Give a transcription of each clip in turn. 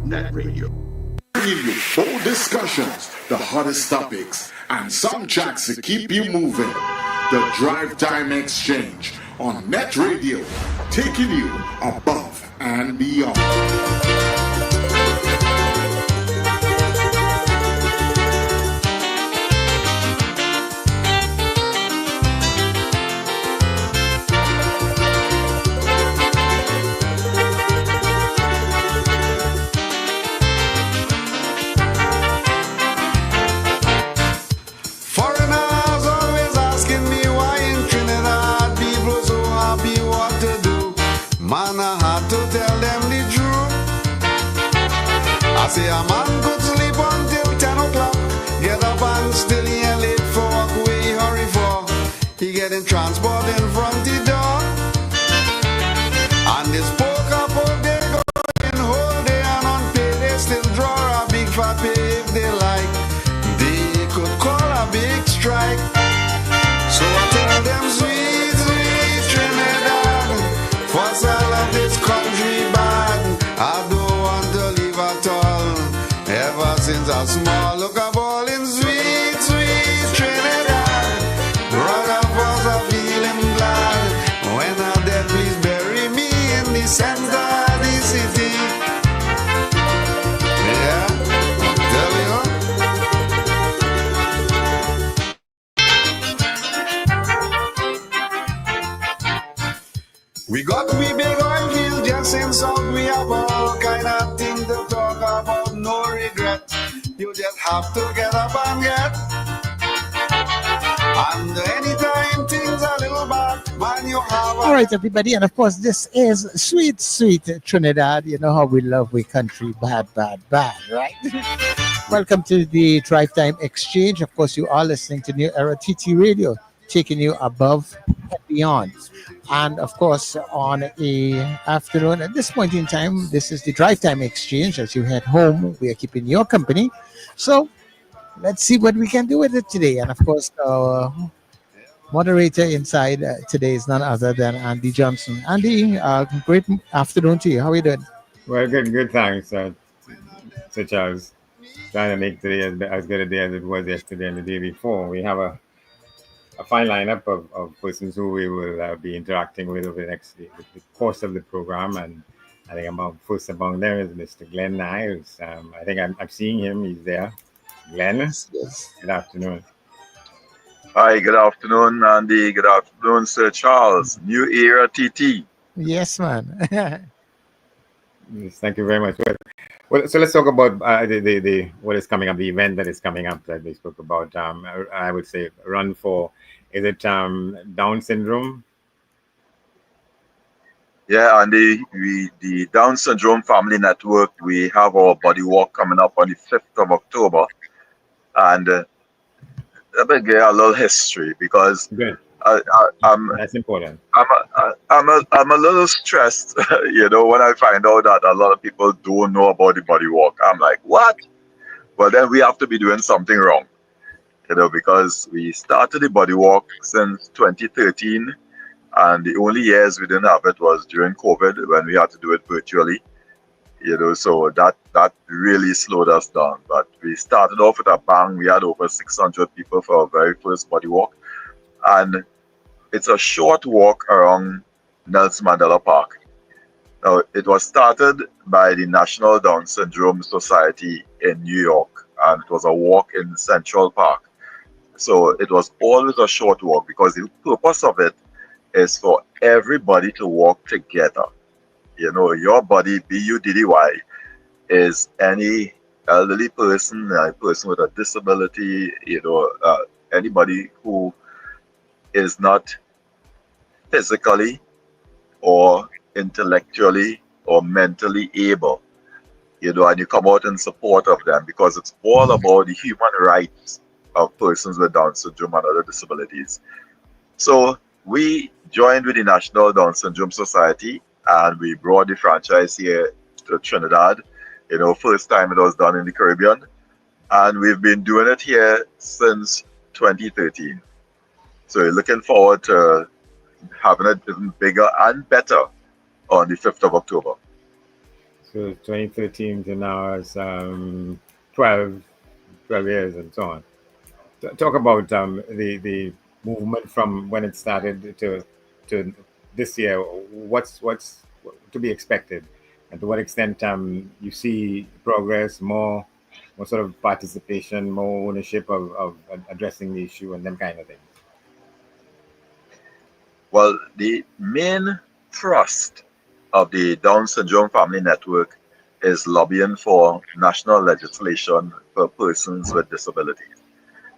NETT Radio. Bringing you bold discussions, the hottest topics, and some tracks to keep you moving. The DriveTime Exchange on NETT Radio, taking you above and beyond. Foreigners always asking me why in Trinidad people so happy what to do. Man, I had to tell them the truth. I say a man could sleep until 10 o'clock, get up and still he ain't late for work, where he hurry for. He getting transport in front the door. And this poor couple, they going whole day and unpaid, they still draw a big fat pay if they like. They could call a big strike. So I tell them sweet, sweet Trinidad, first I love this country bad. I don't want to leave at all. Ever since I small, look up all in sweet, sweet Trinidad. Brother was a feeling glad. When I'm dead, please bury me in the center of the city. Yeah, I'll tell you. We got we big oil field just in South. We have all kind of things to talk about, no regret. You just have to get up and get. And anytime things are a little bad, man, you have a... All right, everybody, and of course, this is sweet, sweet Trinidad. You know how we love we country, bad, bad, bad, right? Welcome to the DriveTime Exchange. Of course, you are listening to New Era TT Radio, taking you above and beyond. And of course, on a afternoon at this point in time, this is the DriveTime Exchange. As you head home, we are keeping your company. So let's see what we can do with it today. And of course, moderator inside today is none other than Andy Johnson. Andy, great afternoon to you. How are you doing? Well, good, thanks. Sir Charles, trying to make today as good a day as it was yesterday and the day before. We have a fine lineup of persons who we will be interacting with over the course of the program. And I think first among them is Mr. Glen Niles. I think I'm seeing him. He's there. Glen, Yes. Good afternoon. Hi, good afternoon, Andy. Good afternoon, Sir Charles. New Era TT. Yes, man. Yes, thank you very much. Well, so let's talk about the what is coming up, the event that is coming up that we spoke about. I would say run for, is it Down syndrome? Yeah, and the Down Syndrome Family Network, we have our body walk coming up on the 5th of October. And let me get a little history because Good. That's important. I'm a little stressed, you know, when I find out that a lot of people don't know about the body walk. I'm like, what? Well, then we have to be doing something wrong, you know, because we started the body walk since 2013, and the only years we didn't have it was during COVID when we had to do it virtually, you know, so that really slowed us down. But we started off with a bang. We had over 600 people for our very first body walk, and it's a short walk around Nelson Mandela Park. Now, it was started by the National Down Syndrome Society in New York, and it was a walk in Central Park. So it was always a short walk because the purpose of it is for everybody to walk together. You know, your body, BUDDY, is any elderly person, a person with a disability, you know, anybody who is not physically or intellectually or mentally able, you know, and you come out in support of them because it's all about the human rights of persons with Down syndrome and other disabilities. So we joined with the National Down Syndrome Society and we brought the franchise here to Trinidad. You know, first time it was done in the Caribbean, and we've been doing it here since 2013. So we're looking forward to having it even bigger and better on the 5th of October. So 2013 to now is 12, 12 years and so on. Talk about the movement from when it started to this year. What's to be expected, and to what extent you see progress, more sort of participation, more ownership of addressing the issue and them kind of things. Well, the main thrust of the Down Syndrome Family Network is lobbying for national legislation for persons with disabilities.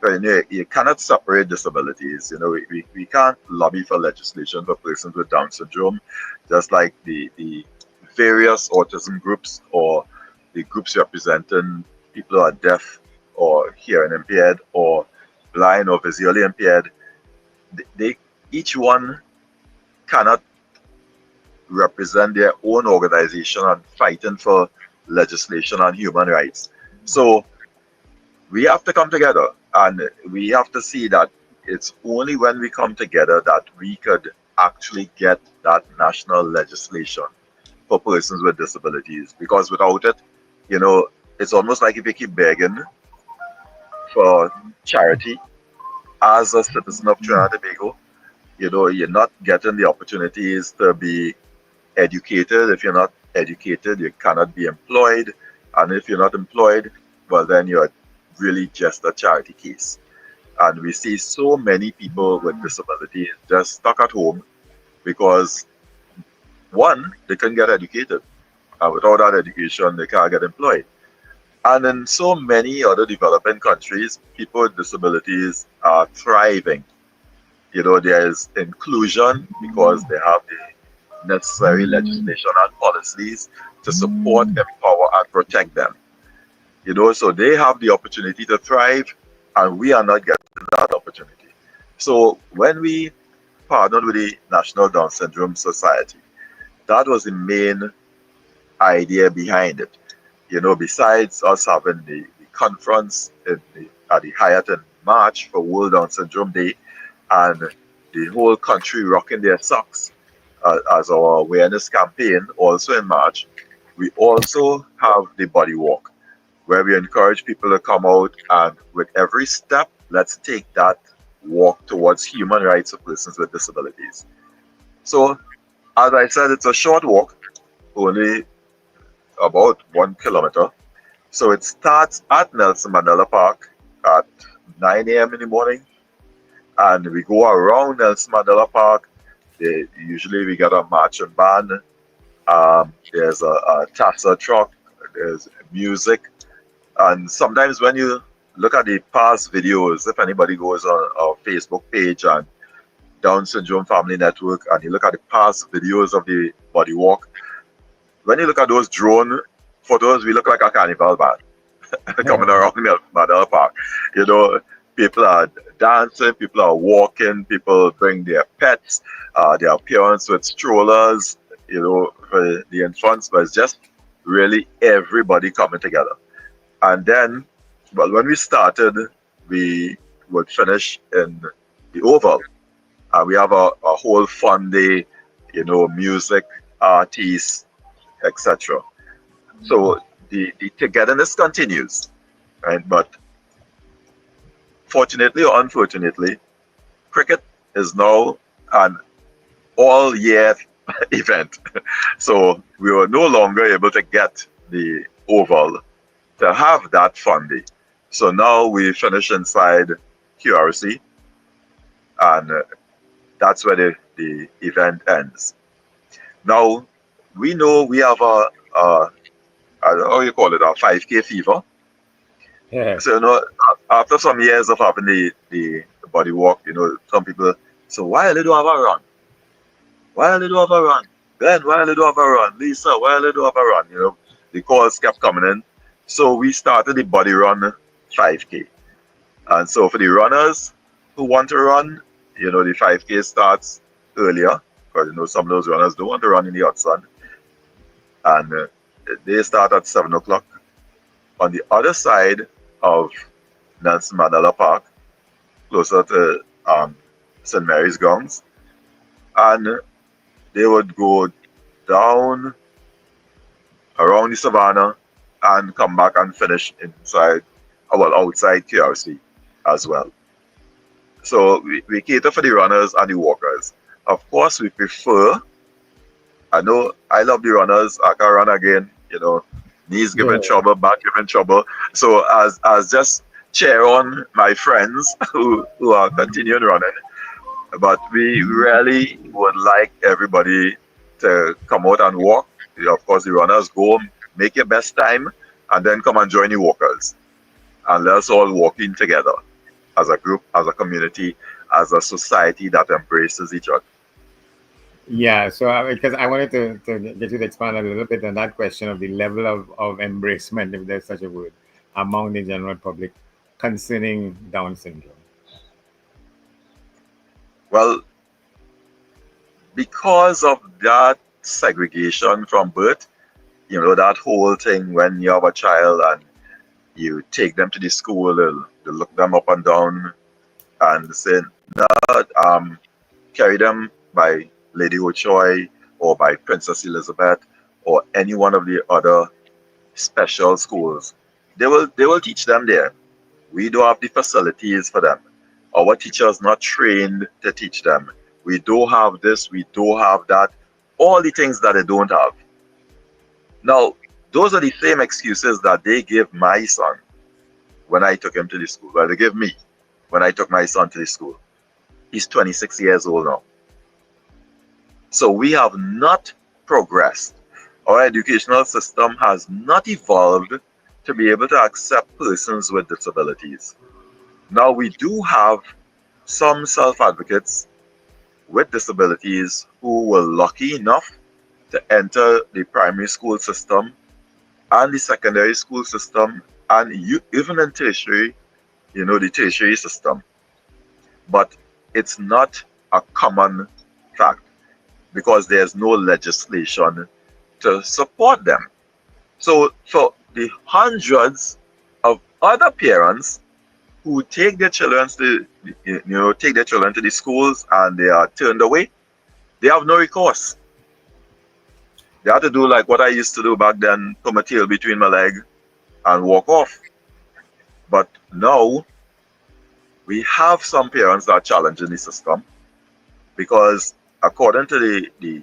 But, you cannot separate disabilities. We can't lobby for legislation for persons with Down syndrome, just like the various autism groups or the groups representing people who are deaf or hearing impaired or blind or visually impaired. They each one cannot represent their own organization and fighting for legislation on human rights. So we have to come together, and we have to see that it's only when we come together that we could actually get that national legislation for persons with disabilities. Because without it, it's almost like if you keep begging for charity as a citizen of Trinidad and Tobago, you're not getting the opportunities to be educated. If you're not educated, you cannot be employed. And if you're not employed, well, then you're really just a charity case. And we see so many people with disabilities just stuck at home because, one, they couldn't get educated. And without that education, they can't get employed. And in so many other developing countries, people with disabilities are thriving. There is inclusion because they have the necessary legislation and policies to support, empower, and protect them. So they have the opportunity to thrive, and we are not getting that opportunity. So when we partnered with the National Down Syndrome Society, that was the main idea behind it. Besides us having the conference at the Hyatt in March for World Down Syndrome Day, and the whole country rocking their socks as our awareness campaign also in March, we also have the body walk, where we encourage people to come out, and with every step, let's take that walk towards human rights of persons with disabilities. So, as I said, it's a short walk, only about 1 kilometer. So it starts at Nelson Mandela Park at 9 a.m. in the morning, and we go around Nelson Mandela Park. Usually we get a marching band. There's a THUR truck. There's music. And sometimes when you look at the past videos, if anybody goes on our Facebook page and Down Syndrome Family Network, and you look at the past videos of the body walk, when you look at those drone photos, we look like a carnival band coming around Mandela Park. People are dancing, people are walking, people bring their pets, their parents with strollers, for the infants, but it's just really everybody coming together. And then, well, when we started, we would finish in the Oval. We have a whole fun day, music, artists, etc. So the togetherness continues, right? But fortunately or unfortunately, cricket is now an all-year event. So we were no longer able to get the Oval to have that fun day. So now we finish inside QRC, and that's where the event ends. Now, we know we have a how you call it, a 5K fever. Yeah. So, after some years of having the body walk, some people, so why they don't have a run? Why they don't have a run? Glenn, why they don't have a run? Lisa, why they don't have a run? The calls kept coming in. So we started the body run 5K. And so for the runners who want to run, the 5K starts earlier, because some of those runners don't want to run in the hot sun. And they start at 7 o'clock. On the other side of Nelson Mandela Park, closer to St. Mary's Grounds, and they would go down around the savannah, and come back and finish outside KRC as well. So we cater for the runners and the walkers. Of course, we prefer, I know I love the runners, I can run again, knees giving trouble, back giving trouble. So as just cheer on my friends who are continuing running, but we really would like everybody to come out and walk. Of course, the runners go, make your best time, and then come and join the walkers. And let's all walk in together as a group, as a community, as a society that embraces each other. Yeah, so because I wanted to get you to expand a little bit on that question of the level of embracement, if there's such a word, among the general public concerning Down syndrome. Well, because of that segregation from birth, that whole thing when you have a child and you take them to the school, they look them up and down and say, no, carry them by Lady Ochoy or by Princess Elizabeth or any one of the other special schools. They will teach them there. We don't have the facilities for them. Our teachers not trained to teach them. We don't have this, we don't have that. All the things that they don't have. Now, those are the same excuses that they give my son when I took him to the school. Well, they give me when I took my son to the school. He's 26 years old now. So we have not progressed. Our educational system has not evolved to be able to accept persons with disabilities. Now we do have some self-advocates with disabilities who were lucky enough to enter the primary school system and the secondary school system and even in tertiary, the tertiary system. But it's not a common fact because there's no legislation to support them. So for the hundreds of other parents who take their children to the schools and they are turned away, they have no recourse. They have to do like what I used to do back then, put my tail between my legs and walk off. But now we have some parents that are challenging the system because according to the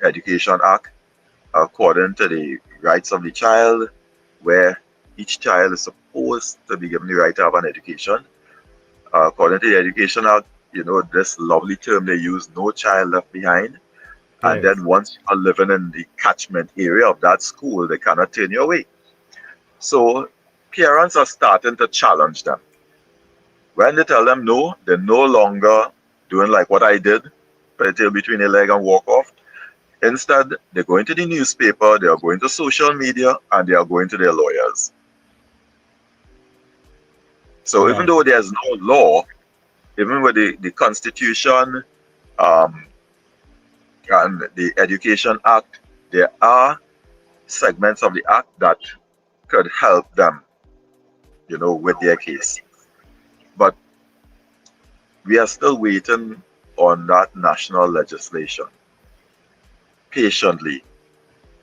Education Act, according to the rights of the child, where each child is supposed to be given the right to have an education, according to the Education Act, this lovely term they use, no child left behind. Yes. And then once you are living in the catchment area of that school, they cannot turn you away. So parents are starting to challenge them. When they tell them no, they're no longer doing like what I did, put a tail between their leg and walk off. Instead, they're going to the newspaper, they are going to social media, and they are going to their lawyers. So even though there's no law, even with the Constitution and the Education Act, there are segments of the Act that could help them, with their case. But we are still waiting on that national legislation patiently,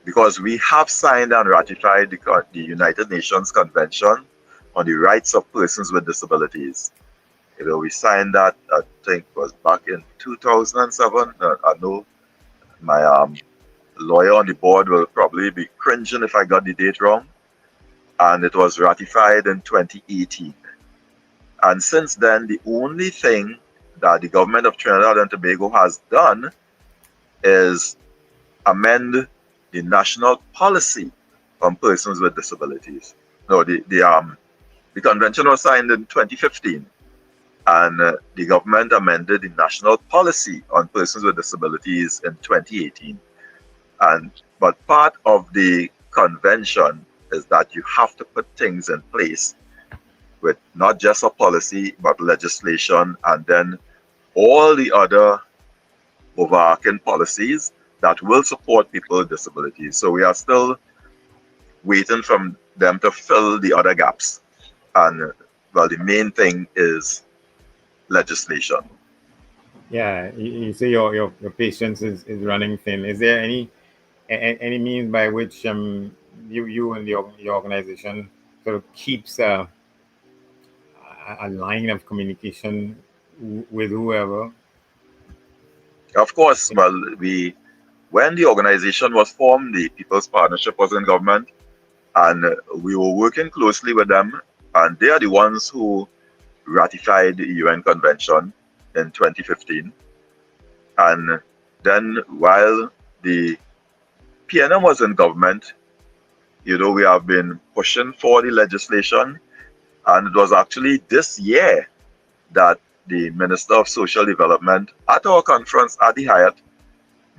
because we have signed and ratified the United Nations Convention on the Rights of Persons with Disabilities. We signed that, I think, was back in 2007. I know my lawyer on the board will probably be cringing if I got the date wrong. And it was ratified in 2018. And since then, the only thing that the government of Trinidad and Tobago has done is amend the national policy on persons with disabilities. No, the convention was signed in 2015, and the government amended the national policy on persons with disabilities in 2018. But part of the convention is that you have to put things in place with not just a policy, but legislation, and then all the other overarching policies that will support people with disabilities. So we are still waiting from them to fill the other gaps. And well, the main thing is legislation. Yeah, you say your patience is running thin. Is there any any means by which you and your organization sort of keeps a line of communication with whoever? Of course, well, when the organization was formed, the People's Partnership was in government, and we were working closely with them, and they are the ones who ratified the UN Convention in 2015. And then while the PNM was in government, we have been pushing for the legislation, and it was actually this year that the Minister of Social Development at our conference at the Hyatt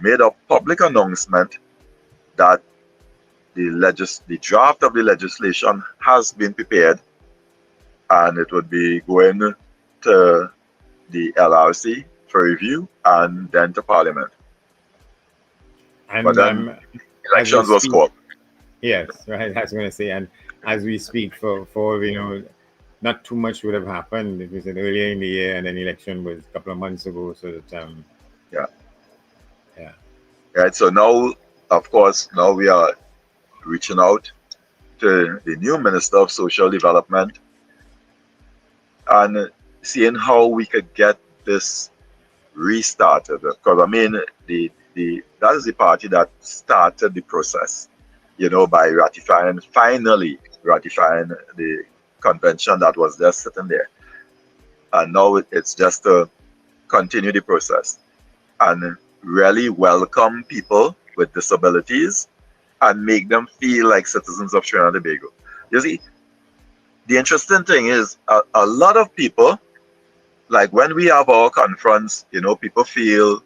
made a public announcement that the draft of the legislation has been prepared, and it would be going to the LRC for review and then to Parliament. And but then elections was called. Yes, right. I was going to say, and as we speak, for not too much would have happened. It was earlier in the year, and then election was a couple of months ago. So that Yeah. yeah. Right. So now, of course, now we are reaching out to the new Minister of Social Development and seeing how we could get this restarted. Because I mean, that is the party that started the process, by finally ratifying the convention that was just sitting there. And now it's just to continue the process and really welcome people with disabilities and make them feel like citizens of Trinidad and Tobago. You see, the interesting thing is a lot of people, like when we have our conference, people feel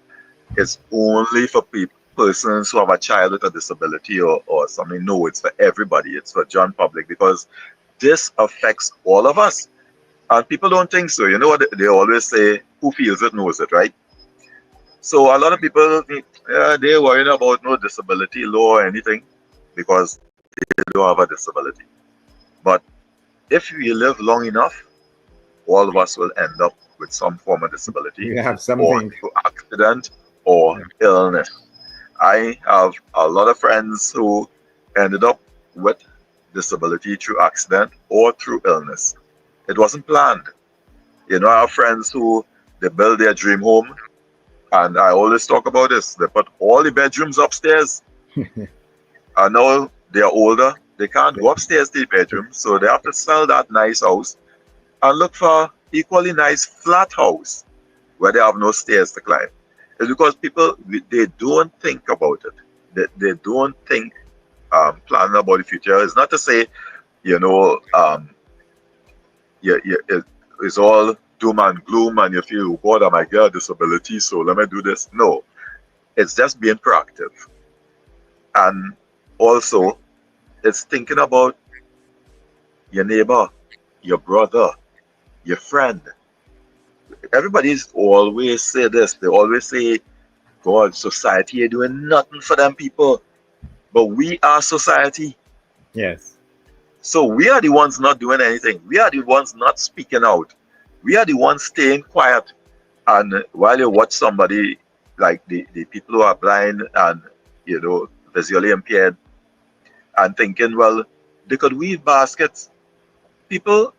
it's only for persons who have a child with a disability or something. No, it's for everybody. It's for John public, because this affects all of us. And people don't think so. You know what they always say, who feels it knows it, right? So a lot of people, they're worried about no disability law or anything because they don't have a disability. But if we live long enough, all of us will end up with some form of disability, You have or something. through accident or illness. I have a lot of friends who ended up with disability through accident or through illness. It wasn't planned. I have friends who they build their dream home, and I always talk about this. They put all the bedrooms upstairs, and now they are older. They can't go upstairs to the bedroom, so they have to sell that nice house and look for equally nice flat house where they have no stairs to climb. It's because people, they don't think about it. They don't think planning about the future. It's not to say, it's all doom and gloom and you feel, oh God, I get a disability, so let me do this. No, it's just being proactive. And also, it's thinking about your neighbor, your brother, your friend. Everybody's always say this. They always say, God, society are doing nothing for them people. But we are society. Yes. So we are the ones not doing anything. We are the ones not speaking out. We are the ones staying quiet. And while you watch somebody like the people who are blind and, visually impaired, and thinking, well, they could weave baskets. People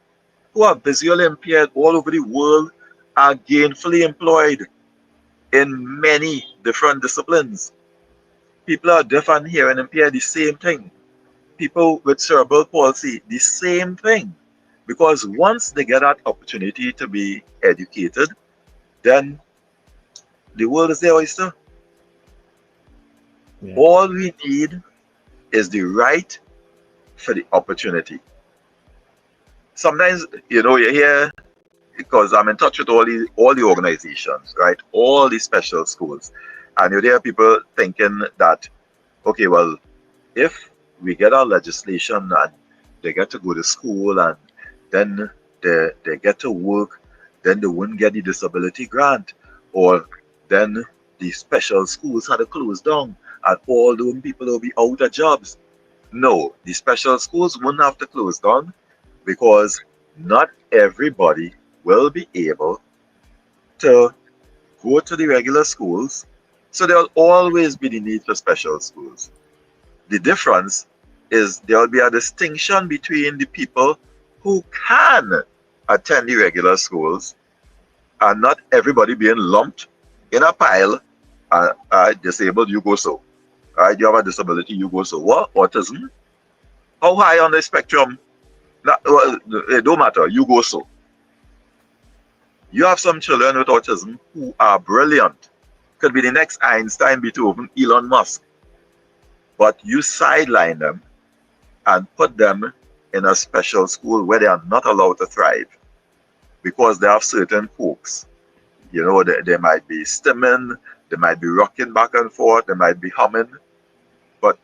who are visually impaired all over the world are gainfully employed in many different disciplines. People are deaf and hearing impaired, the same thing. People with cerebral palsy, the same thing. Because once they get that opportunity to be educated, then the world is their oyster. Yeah. All we need is the right for the opportunity. Sometimes, you hear, because I'm in touch with all the organizations, right? All the special schools. And you hear people thinking that, okay, well, if we get our legislation and they get to go to school and then they get to work, then they wouldn't get the disability grant. Or then the special schools had to close down and all those people will be out of jobs. No, the special schools wouldn't have to close down because not everybody will be able to go to the regular schools So there will always be the need for special schools. The difference is there will be a distinction between the people who can attend the regular schools and not everybody being lumped in a pile. Disabled, you go so. You have a disability, you go so. What? Autism? How high on the spectrum? Well, it don't matter, you go so. You have some children with autism who are brilliant. Could be the next Einstein, Beethoven, Elon Musk. But you sideline them and put them in a special school where they are not allowed to thrive because they have certain quirks. You know, they might be stimming, they might be rocking back and forth, they might be humming. But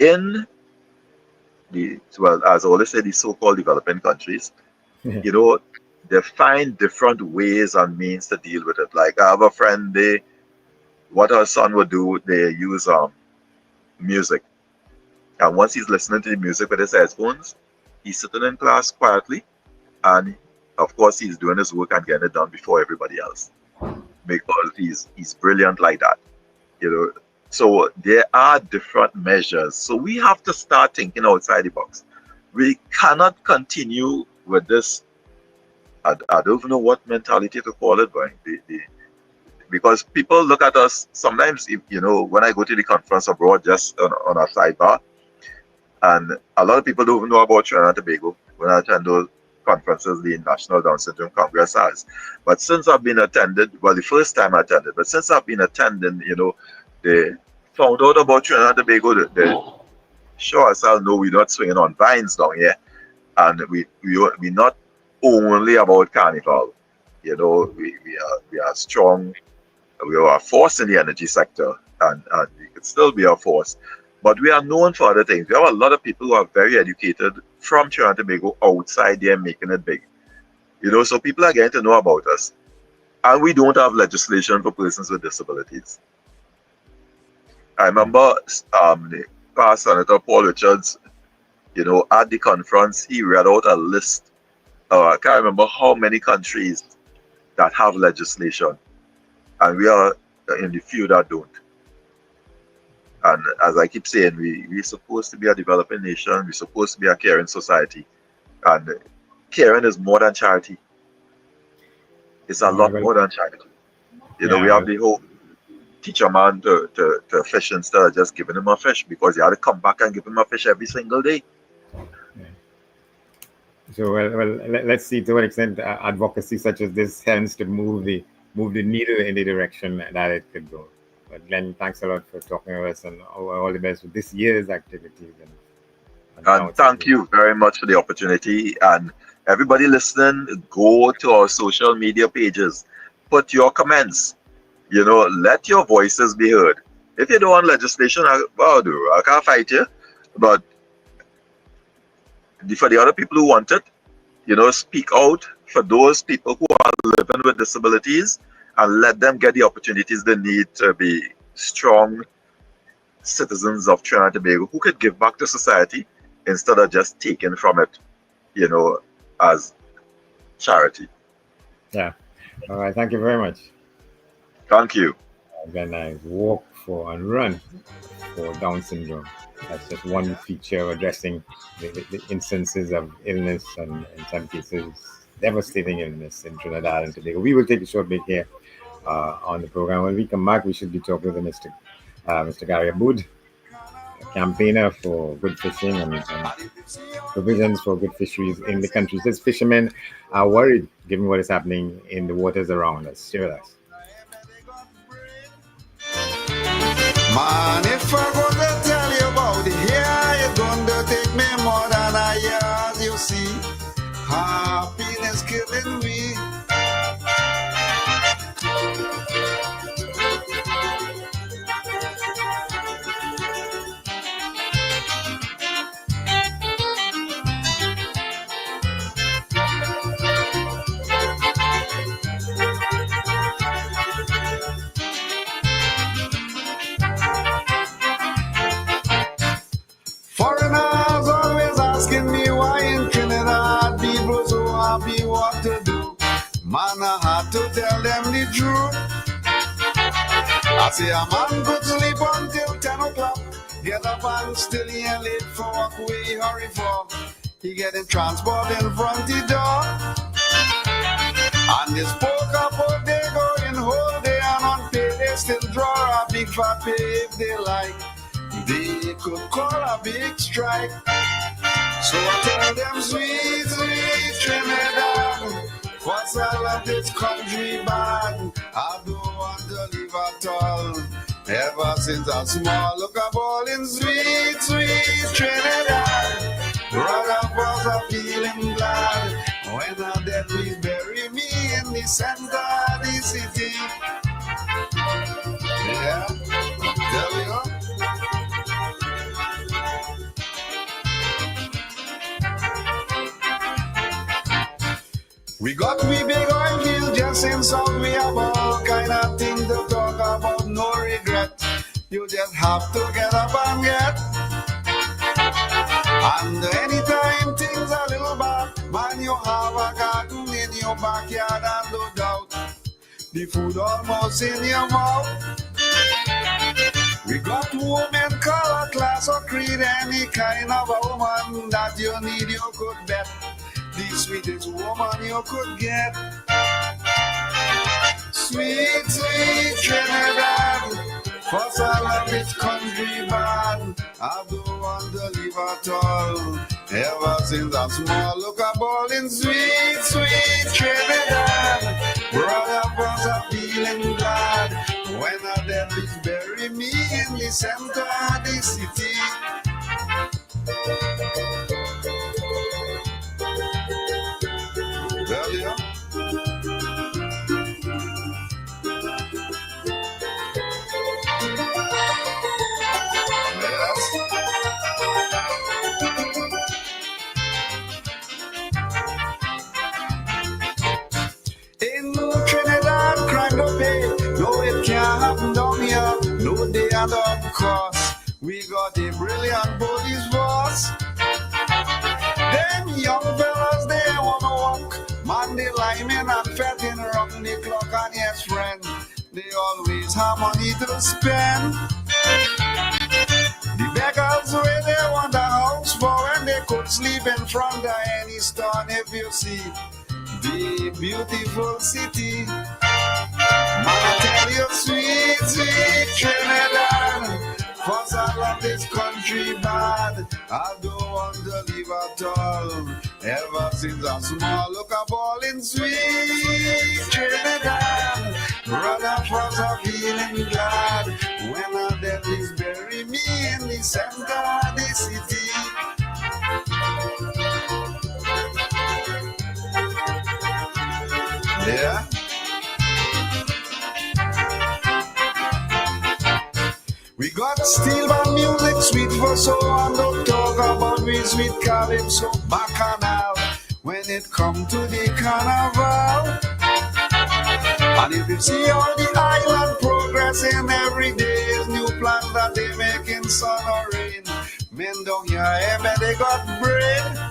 in the, well, as I always say, the so-called developing countries, you know, they find different ways and means to deal with it. Like I have a friend, what her son would do, they use music. And once he's listening to the music with his headphones, he's sitting in class quietly, and of course he's doing his work and getting it done before everybody else, because he's brilliant like that, you know. So there are different measures. So we have to start thinking outside the box. We cannot continue with this. I don't even know what mentality to call it, but because people look at us sometimes. If, you know, when I go to the conference abroad, just on a sidebar, and a lot of people don't even know about Trinidad and Tobago when I attend those conferences the National Down Syndrome Congress has. But since I've been attended, well, the first time I attended, but since I've been attending, you know, they found out about Trinidad and Tobago. They sure as hell know we're not swinging on vines down here, and we're not only about carnival. You know, we are strong. We are a force in the energy sector, and we could still be a force. But we are known for other things. We have a lot of people who are very educated from Trinidad and Tobago outside there making it big. You know, so people are getting to know about us. And we don't have legislation for persons with disabilities. I remember the past Senator Paul Richards, you know, at the conference, he read out a list. I can't remember how many countries that have legislation. And we are in the few that don't. And as I keep saying, we're supposed to be a developing nation. We're supposed to be a caring society. And caring is more than charity. It's a lot more than charity. You know, we have the whole teach a man to fish instead of just giving him a fish, because you had to come back and give him a fish every single day. So, well, let's see to what extent advocacy such as this helps to move the needle in the direction that it could go. But Glenn, thanks a lot for talking to us, and all the best with this year's activities. And thank you very much for the opportunity. And everybody listening, go to our social media pages, put your comments. You know, let your voices be heard. If you don't want legislation, I can't fight you. But for the other people who want it, you know, speak out for those people who are living with disabilities, and let them get the opportunities they need to be strong citizens of Trinidad and Tobago who could give back to society instead of just taking from it, you know, as charity. Yeah. All right. Thank you very much. Thank you. Glen Niles, walk for and run for Down syndrome. That's just one feature addressing the instances of illness and, in some cases, devastating illness in Trinidad and Tobago. We will take a short break here on the program. When we come back, we should be talking to Mr. Gary Aboud, a campaigner for good fishing and provisions for good fisheries in the country. Says fishermen are worried given what is happening in the waters around us. Stay with us. Man, if I go to tell you about it here, you're going to take me more than a year. You see, happiness killing me. Foreigners always asking me why in Trinidad people so happy what to do. Man, I had to tell them the truth. I say a man could sleep until 10 o'clock. Get up and still he ain't late for work. Where he hurry for? He getting transport in front the door. And this poker boat they going whole day and on pay they still draw a big fat pay if they like. They could call a big strike. So I tell them sweet, sweet Trinidad, what's all of this country bad? I don't want to leave at all. Ever since I'm small, look up all in sweet, sweet Trinidad. Brother was a feeling glad. When I dead, please bury me in the center of the city. Yeah, tell you. We got we big oil field just in South. We have all kind of things to talk about, no regret. You just have to get up and get. And anytime things are a little bad, man, you have a garden in your backyard and no doubt the food almost in your mouth. We got women, color, class or creed, any kind of a woman that you need, you could bet. The sweetest woman you could get. Sweet, sweet Trinidad, for all of this country bad. I don't want to leave at all. Ever since I'm small, look up all in sweet, sweet Trinidad. Brother was a feeling glad. When I dead, please bury me in the center of the city. Well, yeah. Yes. In Trinidad, crime no pay. No, it can't happen down here. No, they are of course. We got a brilliant police force. Them young fellas, they wanna walk. Man, they liming and fetting around the clock. And yes, friend, they always have money to spend. The beggars where they want a house for when they could sleep in front of any store. If you see the beautiful city, man, I tell you, sweet, sweet Trinidad, for all of this country bad. I don't want to leave at all. Ever since I'm small, look up all in sweet Trinidad. Brother was a feeling glad. When I dead, please bury me in the center of the city. Yeah. We got steel band music, sweet for so and don't talk about we sweet calypso bacchanal. When it come to the carnival, and if you see all the island progressing every day, new plans that they make in sun or rain. Men down here, ever they got brain.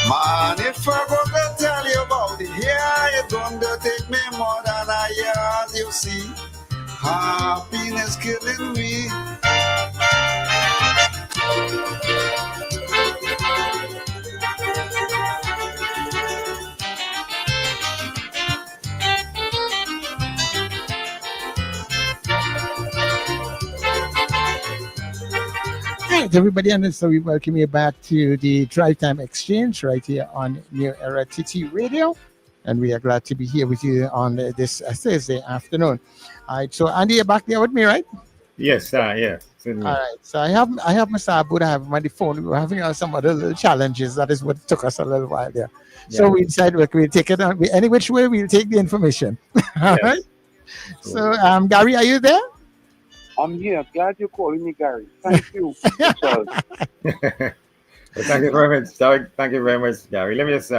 Man, if I go to tell you about it, here it's gonna take me more than a year, as you see. Happiness killing me. Right, everybody, and so we welcome you back to the DriveTime Exchange right here on New Era TT Radio. And we are glad to be here with you on this Thursday afternoon. All right, so Andy, you're back there with me, right? Yes, yeah. All right, so I have Mr. Aboud, I have him on the phone. We were having some other little challenges. That is what took us a little while there. Yeah. So we decided we'll take it on any which way. We'll take the information. All right. So, Gary, are you there? I'm here. Glad you're calling me, Gary. Thank you. Well, thank you very much. Thank you very much, Gary. Let me just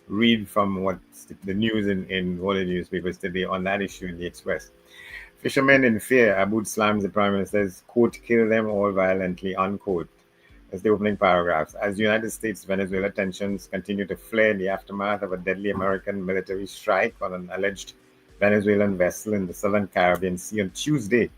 read from what's the news in one of the newspapers today on that issue in the Express. Fishermen in fear. Aboud slams the Prime Minister's, quote, kill them all violently, unquote. That's the opening paragraphs. As United States-Venezuela tensions continue to flare in the aftermath of a deadly American military strike on an alleged Venezuelan vessel in the southern Caribbean Sea on Tuesday.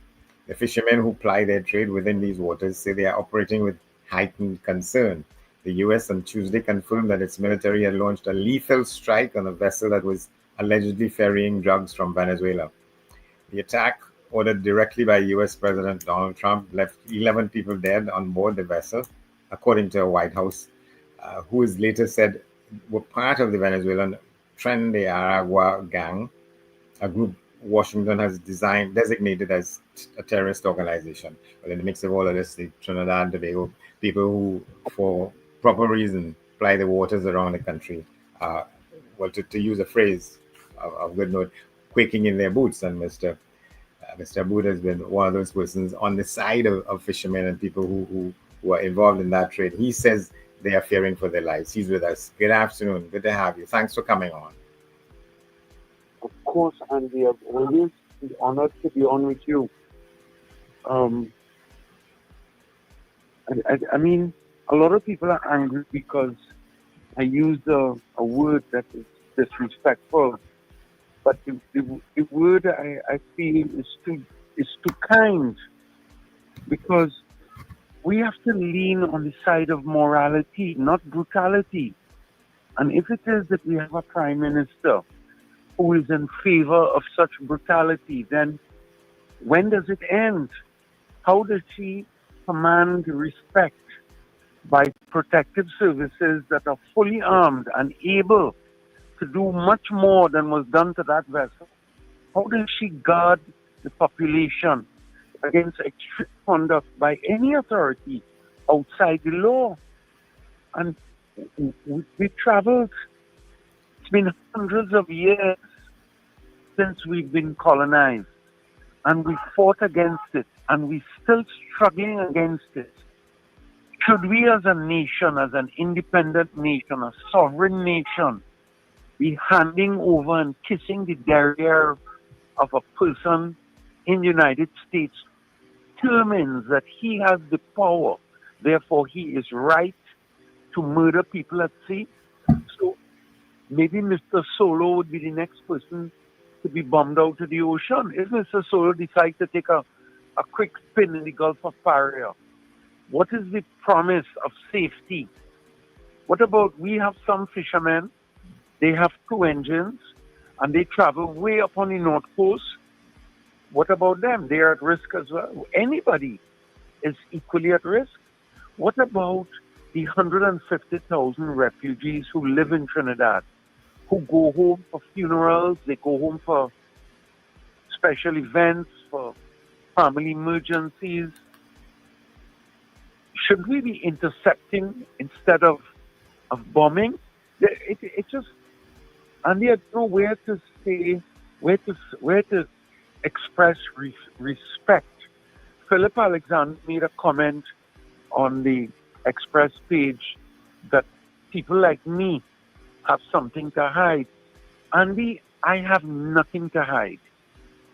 The fishermen who ply their trade within these waters say they are operating with heightened concern. The U.S. on Tuesday confirmed that its military had launched a lethal strike on a vessel that was allegedly ferrying drugs from Venezuela. The attack, ordered directly by U.S. President Donald Trump, left 11 people dead on board the vessel, according to a White House, who is later said were part of the Venezuelan Tren de Aragua gang, a group Washington has designated as a terrorist organization. But in the mix of all of this, the Trinidad and Tobago people who, for proper reason, ply the waters around the country, well, to use a phrase of good note, quaking in their boots. And Mr. Aboud has been one of those persons on the side of fishermen and people who are involved in that trade. He says they are fearing for their lives. He's with us. Good afternoon. Good to have you. Thanks for coming on. Of course, and we have always been honored to be on with you. I mean, a lot of people are angry because I used a word that is disrespectful, but the word I feel is too kind, because we have to lean on the side of morality, not brutality. And if it is that we have a prime minister who is in favor of such brutality, then when does it end? How does she command respect by protective services that are fully armed and able to do much more than was done to that vessel? How does she guard the population against extreme conduct by any authority outside the law? And we traveled. It's been hundreds of years since we've been colonized, and we fought against it, and we're still struggling against it. Should we as a nation, as an independent nation, a sovereign nation, be handing over and kissing the derriere of a person in the United States determines that he has the power, therefore he is right to murder people at sea? So maybe Mr. Solo would be the next person to be bombed out of the ocean. If Mr. Solo decides to take a quick spin in the Gulf of Paria, what is the promise of safety? What about, we have some fishermen, they have 2 engines, and they travel way up on the North Coast. What about them? They are at risk as well. Anybody is equally at risk. What about the 150,000 refugees who live in Trinidad, who go home for funerals, they go home for special events, for family emergencies? Should we be intercepting instead of bombing? It just, and they don't know where to say, where to express respect. Philip Alexander made a comment on the Express page that people like me have something to hide. Andy, I have nothing to hide.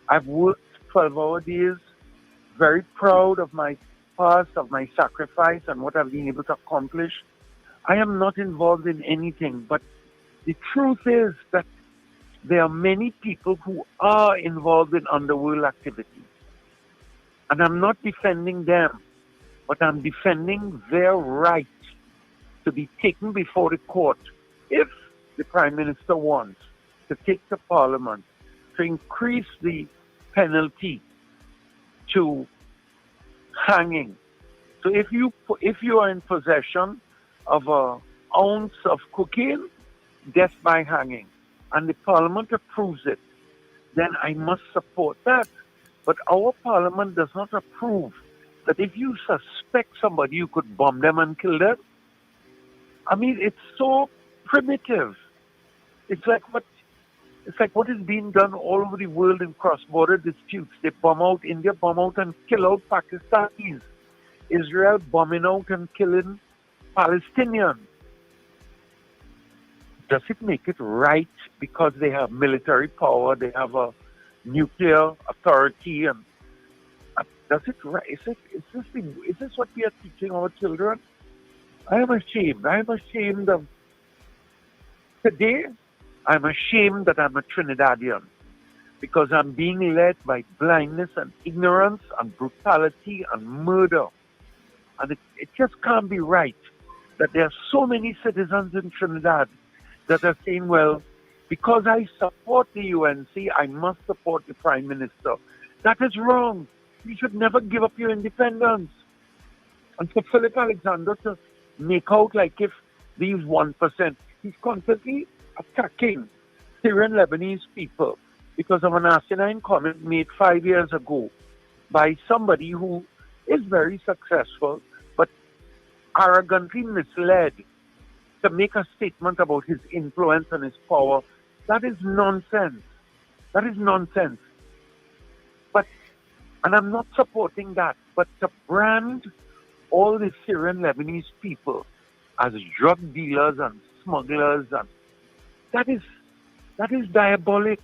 I've worked 12-hour days, very proud of my past, of my sacrifice and what I've been able to accomplish. I am not involved in anything, but the truth is that there are many people who are involved in underworld activities. And I'm not defending them, but I'm defending their right to be taken before the court if the Prime Minister wants to take to Parliament to increase the penalty to hanging. So if you are in possession of an ounce of cocaine, death by hanging, and the Parliament approves it, then I must support that. But our Parliament does not approve that if you suspect somebody, you could bomb them and kill them. I mean, it's so primitive. It's like what is being done all over the world in cross-border disputes. They bomb out India, bomb out and kill out Pakistanis. Israel bombing out and killing Palestinians. Does it make it right because they have military power, they have a nuclear authority, and does it right? Is this what we are teaching our children? I am ashamed. I am ashamed of today. I'm ashamed that I'm a Trinidadian. because I'm being led by blindness and ignorance and brutality and murder. And it just can't be right that there are so many citizens in Trinidad that are saying, well, because I support the UNC, I must support the Prime Minister. That is wrong. You should never give up your independence. And for Philip Alexander to make out like if these 1%, he's constantly attacking Syrian Lebanese people because of an asinine comment made 5 years ago by somebody who is very successful but arrogantly misled to make a statement about his influence and his power. That is nonsense. That is nonsense. And I'm not supporting that, but to brand all the Syrian Lebanese people as drug dealers and smugglers, and that is diabolic.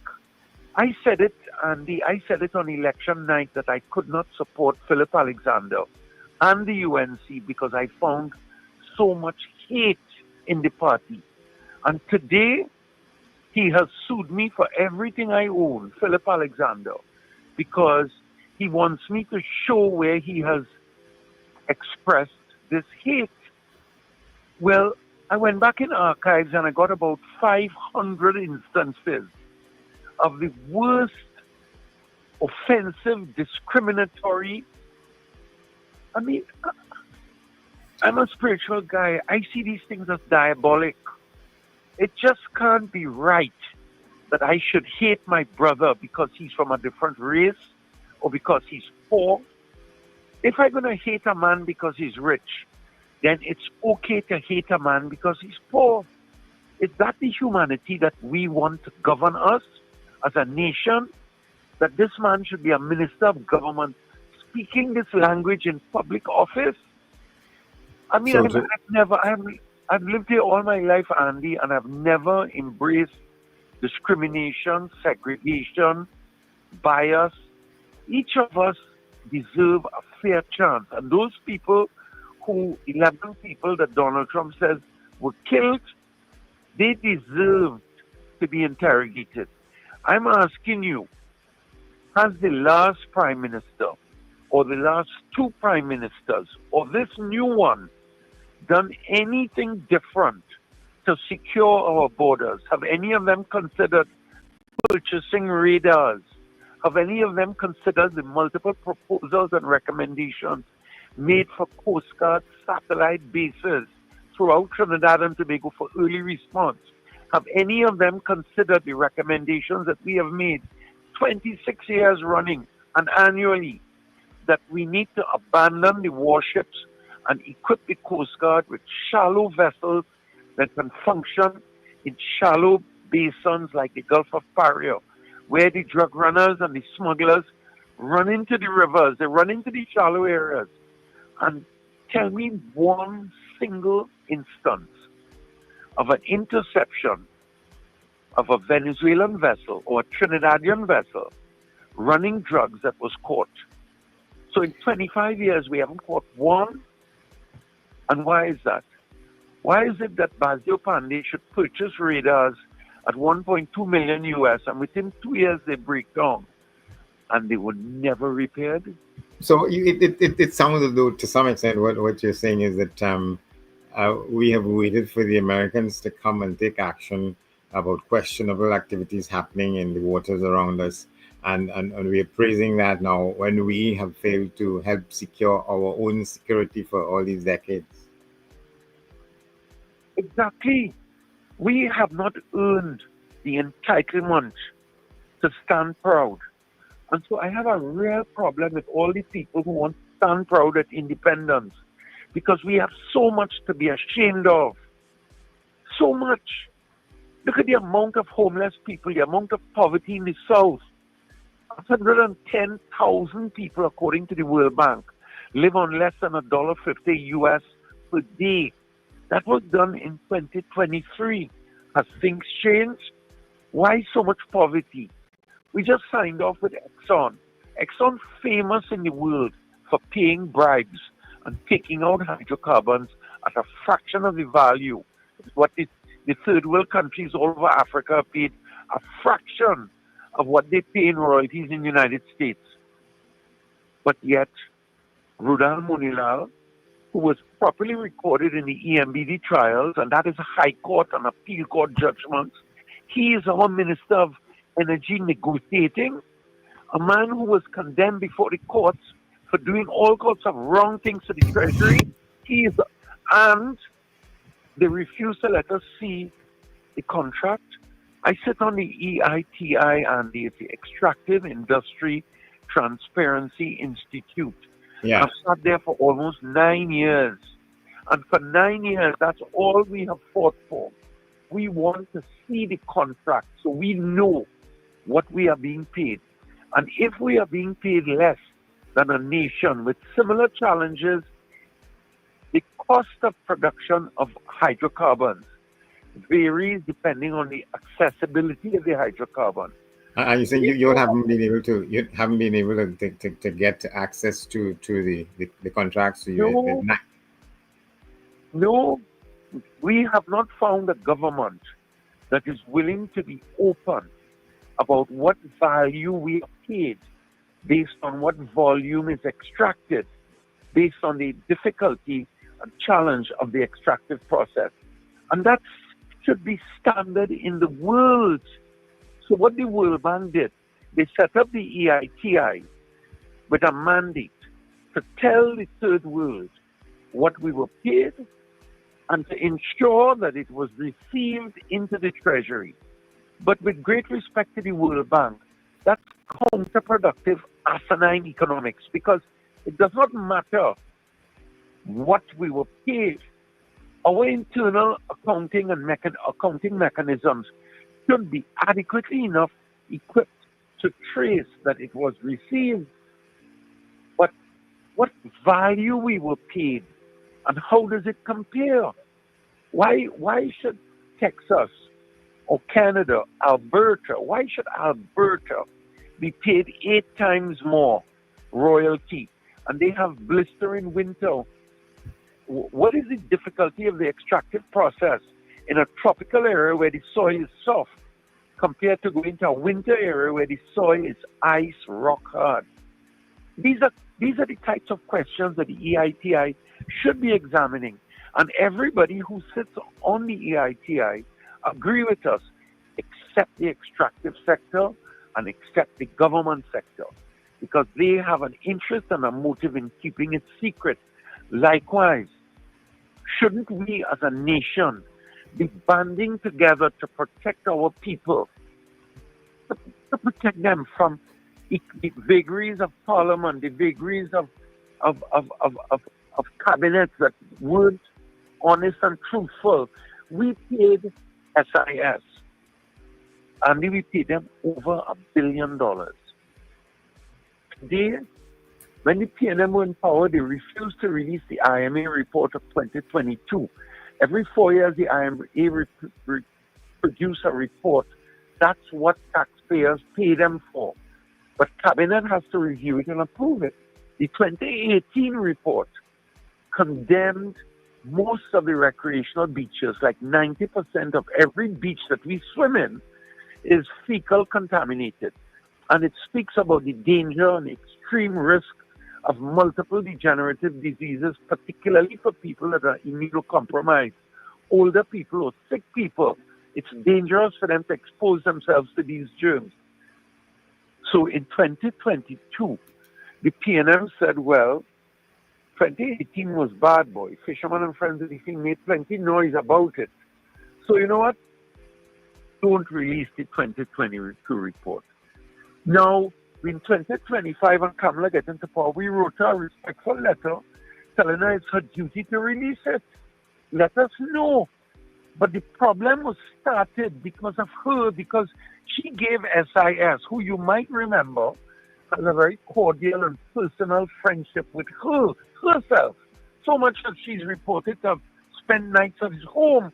I said it, Andy, I said it on election night that I could not support Philip Alexander and the UNC because I found so much hate in the party. And today, he has sued me for everything I own, Philip Alexander, because he wants me to show where he has expressed this hate. Well, I went back in archives and I got about 500 instances of the worst, offensive, discriminatory. I mean, I'm a spiritual guy. I see these things as diabolic. It just can't be right that I should hate my brother because he's from a different race or because he's poor. If I'm going to hate a man because he's rich, then it's okay to hate a man because he's poor. Is that the humanity that we want to govern us as a nation? That this man should be a minister of government speaking this language in public office? I mean, I've lived here all my life, Andy, and I've never embraced discrimination, segregation, bias. Each of us deserve a fair chance. And those people 11 people that Donald Trump says were killed, they deserved to be interrogated. I'm asking you, has the last prime minister or the last two prime ministers or this new one done anything different to secure our borders? Have any of them considered purchasing radars? Have any of them considered the multiple proposals and recommendations made for Coast Guard satellite bases throughout Trinidad and Tobago for early response? Have any of them considered the recommendations that we have made 26 years running and annually, that we need to abandon the warships and equip the Coast Guard with shallow vessels that can function in shallow basins like the Gulf of Paria, where the drug runners and the smugglers run into the rivers, they run into the shallow areas? And tell me one single instance of an interception of a Venezuelan vessel or a Trinidadian vessel running drugs that was caught. So in 25 years, we haven't caught one. And why is that? Why is it that Basio Pandey should purchase radars at 1.2 million US and within 2 years they break down and they were never repaired? So it sounds as though to some extent what you're saying is that we have waited for the Americans to come and take action about questionable activities happening in the waters around us. And we are praising that now when we have failed to help secure our own security for all these decades. Exactly. We have not earned the entitlement to stand proud. And so I have a real problem with all the people who want to stand proud at independence, because we have so much to be ashamed of. So much. Look at the amount of homeless people, the amount of poverty in the South. 110,000 people, according to the World Bank, live on less than $1.50 US per day. That was done in 2023. Has things changed? Why so much poverty? We just signed off with Exxon. Exxon, famous in the world for paying bribes and taking out hydrocarbons at a fraction of the value. It's what the third world countries all over Africa paid, a fraction. of what they pay in royalties in the United States. But yet, Rudal Munilal, who was properly recorded in the EMBD trials, and that is a high court and appeal court judgment, he is our Minister of Energy negotiating, a man who was condemned before the courts for doing all sorts of wrong things to the Treasury. And they refused to let us see the contract. I sit on the EITI and the Extractive Industry Transparency Institute. Yeah. I've sat there for almost 9 years. And for 9 years, that's all we have fought for. We want to see the contract so we know what we are being paid. And if we are being paid less than a nation with similar challenges, the cost of production of hydrocarbons varies depending on the accessibility of the hydrocarbon. And you say you haven't been able to get access to the contracts. So No, we have not found a government that is willing to be open about what value we are paid based on what volume is extracted, based on the difficulty and challenge of the extractive process. And that should be standard in the world. So what the World Bank did, they set up the EITI with a mandate to tell the third world what we were paid and to ensure that it was received into the Treasury. But with great respect to the World Bank, that's counterproductive, asinine economics, because it does not matter what we were paid. Our internal accounting and accounting mechanisms should be adequately enough equipped to trace that it was received. But what value we were paid and how does it compare? Why should Texas or Canada, Alberta, why should Alberta be paid 8 times more royalty and they have blistering winter? What is the difficulty of the extractive process in a tropical area where the soil is soft compared to going to a winter area where the soil is ice, rock hard? These are the types of questions that the EITI should be examining. And everybody who sits on the EITI agree with us, except the extractive sector and except the government sector, because they have an interest and a motive in keeping it secret. Likewise, shouldn't we as a nation be banding together to protect our people, to protect them from the vagaries of parliament, the vagaries of cabinets that weren't honest and truthful? We paid SIS, and we paid them over $1 billion. Today, when the PNM were in power, they refused to release the IMA report of 2022. Every 4 years, the IMA produce a report. That's what taxpayers pay them for. But Cabinet has to review it and approve it. The 2018 report condemned most of the recreational beaches. Like 90% of every beach that we swim in is fecal contaminated. And it speaks about the danger and extreme risk of multiple degenerative diseases, particularly for people that are immunocompromised, older people or sick people. It's dangerous for them to expose themselves to these germs. So in 2022, the PNM said, well, 2018 was bad, boy. Fishermen and Friends of the Sea made plenty noise about it. So you know what? Don't release the 2022 report. Now, in 2025, when Kamala gets into power, we wrote her a respectful letter telling her it's her duty to release it. Let us know. But the problem was started because of her, because she gave SIS, who you might remember has a very cordial and personal friendship with her, herself. So much that she's reported to have spent nights at his home.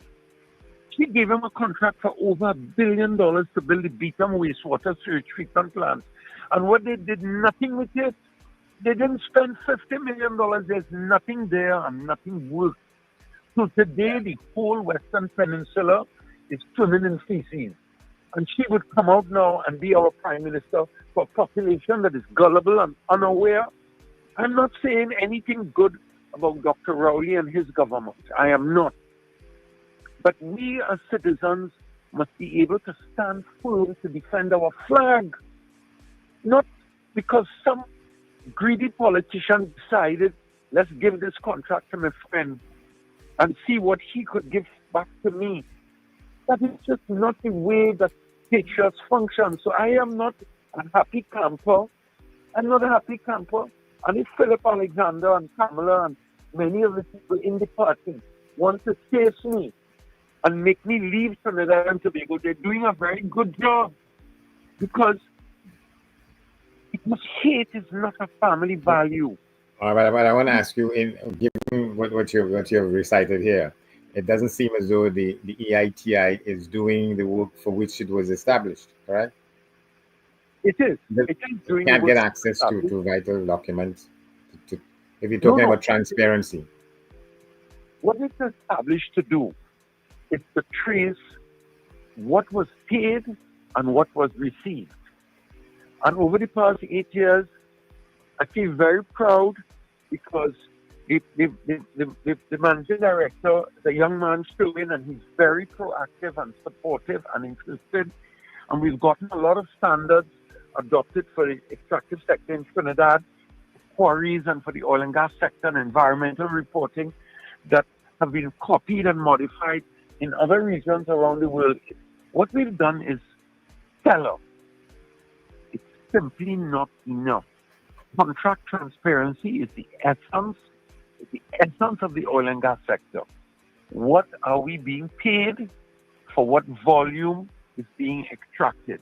She gave him a contract for over $1 billion to build the Beetham wastewater sewage treatment plant. And what they did nothing with it. They didn't spend $50 million. There's nothing there and nothing worked. So today, the whole Western Peninsula is swimming in feces. And she would come out now and be our prime minister for a population that is gullible and unaware. I'm not saying anything good about Dr. Rowley and his government. I am not. But we as citizens must be able to stand firm to defend our flag. Not because some greedy politician decided, let's give this contract to my friend and see what he could give back to me. That is just not the way that patriots function. So I am not a happy camper. I'm not a happy camper. And if Philip Alexander and Kamala and many of the people in the party want to chase me and make me leave Trinidad and Tobago, they're doing a very good job. Because hate is not a family value. But I want to ask you, given what you've recited here, it doesn't seem as though the EITI is doing the work for which it was established, correct? It is. It is doing. Can't get access to vital documents. If you're talking about transparency, what it's established to do is to trace what was paid and what was received. And over the past 8 years, I feel very proud because the managing director, the young man Sterling, and he's very proactive and supportive and interested. And we've gotten a lot of standards adopted for the extractive sector in Trinidad, quarries, and for the oil and gas sector and environmental reporting that have been copied and modified in other regions around the world. What we've done is stellar. It's simply not enough. Contract transparency is the essence of the oil and gas sector. What are we being paid for? What volume is being extracted?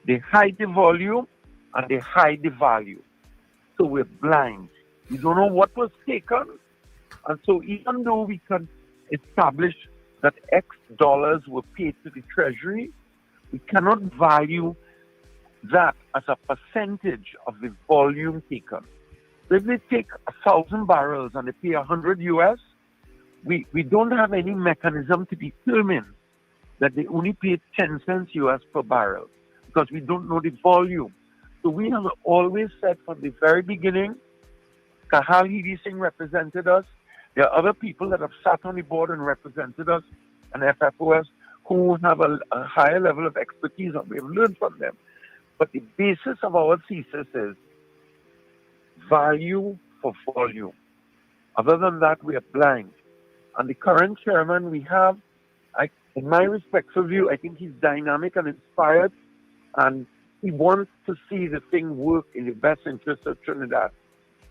They hide the volume and they hide the value. So we're blind. We don't know what was taken. And so even though we can establish that X dollars were paid to the Treasury, we cannot value that as a percentage of the volume taken. So if they take 1,000 barrels and they pay 100 US, we don't have any mechanism to determine that they only paid 10 cents US per barrel because we don't know the volume. So we have always said from the very beginning, Kahal Hidi Singh represented us. There are other people that have sat on the board and represented us and FFOS who have a higher level of expertise and we've learned from them. But the basis of our thesis is value for volume. Other than that, we are blind. And the current chairman we have, in my respectful view, I think he's dynamic and inspired, and he wants to see the thing work in the best interest of Trinidad.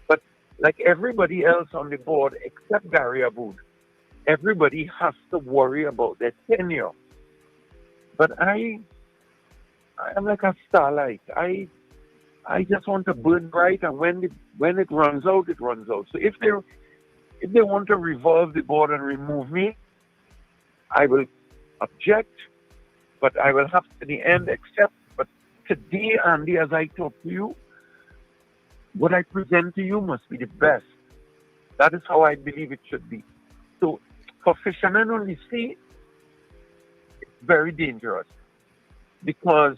But like everybody else on the board, except Gary Aboud, everybody has to worry about their tenure. But I'm like a starlight. I just want to burn bright, and when it runs out, it runs out. So if they want to revolve the board and remove me, I will object, but I will have to in the end accept. But today, Andy, as I talk to you, what I present to you must be the best. That is how I believe it should be. So for fishermen on the sea, it's very dangerous because,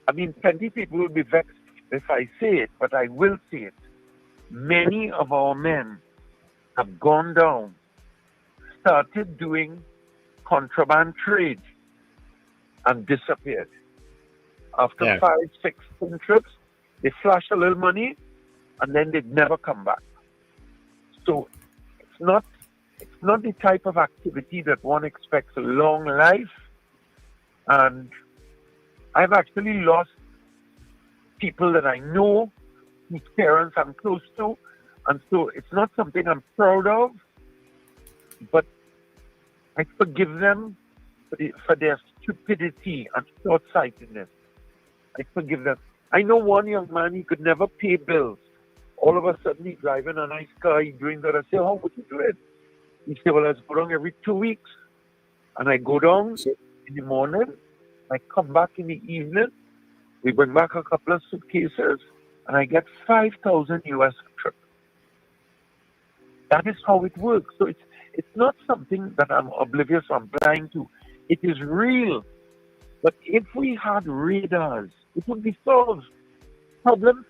I mean, plenty of people will be vexed if I say it, but I will say it. Many of our men have gone down, started doing contraband trade, and disappeared. After 5, 6, 10 trips, they flash a little money, and then they'd never come back. So it's not the type of activity that one expects a long life. And I've actually lost people that I know, whose parents I'm close to, and so it's not something I'm proud of, but I forgive them for their stupidity and short-sightedness. I forgive them. I know one young man, he could never pay bills. All of a sudden, he's driving a nice car, he's doing that. I say, how would you do it? He said, well, I go down every 2 weeks. And I go down in the morning, I come back in the evening, we bring back a couple of suitcases, and I get 5,000 US a trip. That is how it works. So it's not something that I'm oblivious or I'm blind to. It is real But if we had radars, it would be solved. Problem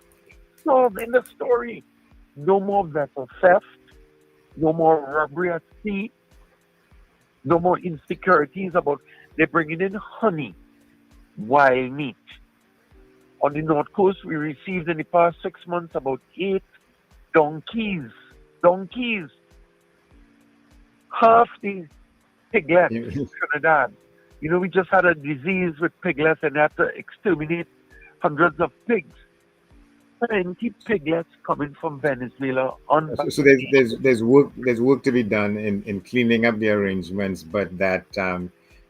solved in the story. No more vessel theft, no more robbery at sea, no more insecurities about they're bringing in honey, wild meat. On the North Coast, we received in the past 6 months about 8 donkeys. Donkeys. Half the piglets in Trinidad. You know, we just had a disease with piglets and had to exterminate hundreds of pigs. 20 piglets coming from Venezuela on. So there's work to be done in cleaning up the arrangements, but that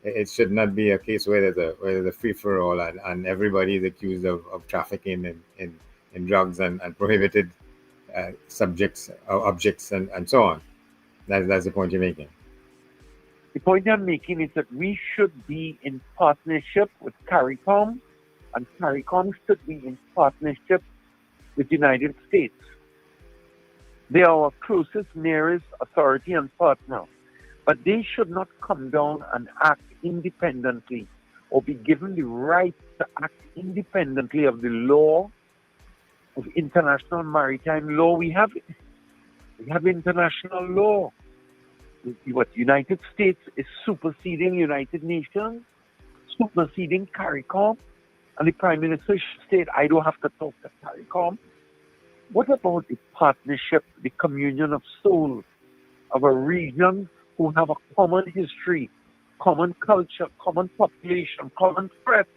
it should not be a case where there's a free for all and everybody is accused of trafficking in drugs and prohibited subjects, objects, and so on. That's the point you're making. The point I'm making is that we should be in partnership with CARICOM, and CARICOM should be in partnership with the United States. They are our closest, nearest authority and partner. But they should not come down and act independently or be given the right to act independently of the law, of international maritime law. We have international law. What United States is superseding United Nations, superseding CARICOM, and the Prime Minister should say, I don't have to talk to CARICOM. What about the partnership, the communion of souls of a region who have a common history, common culture, common population, common threat?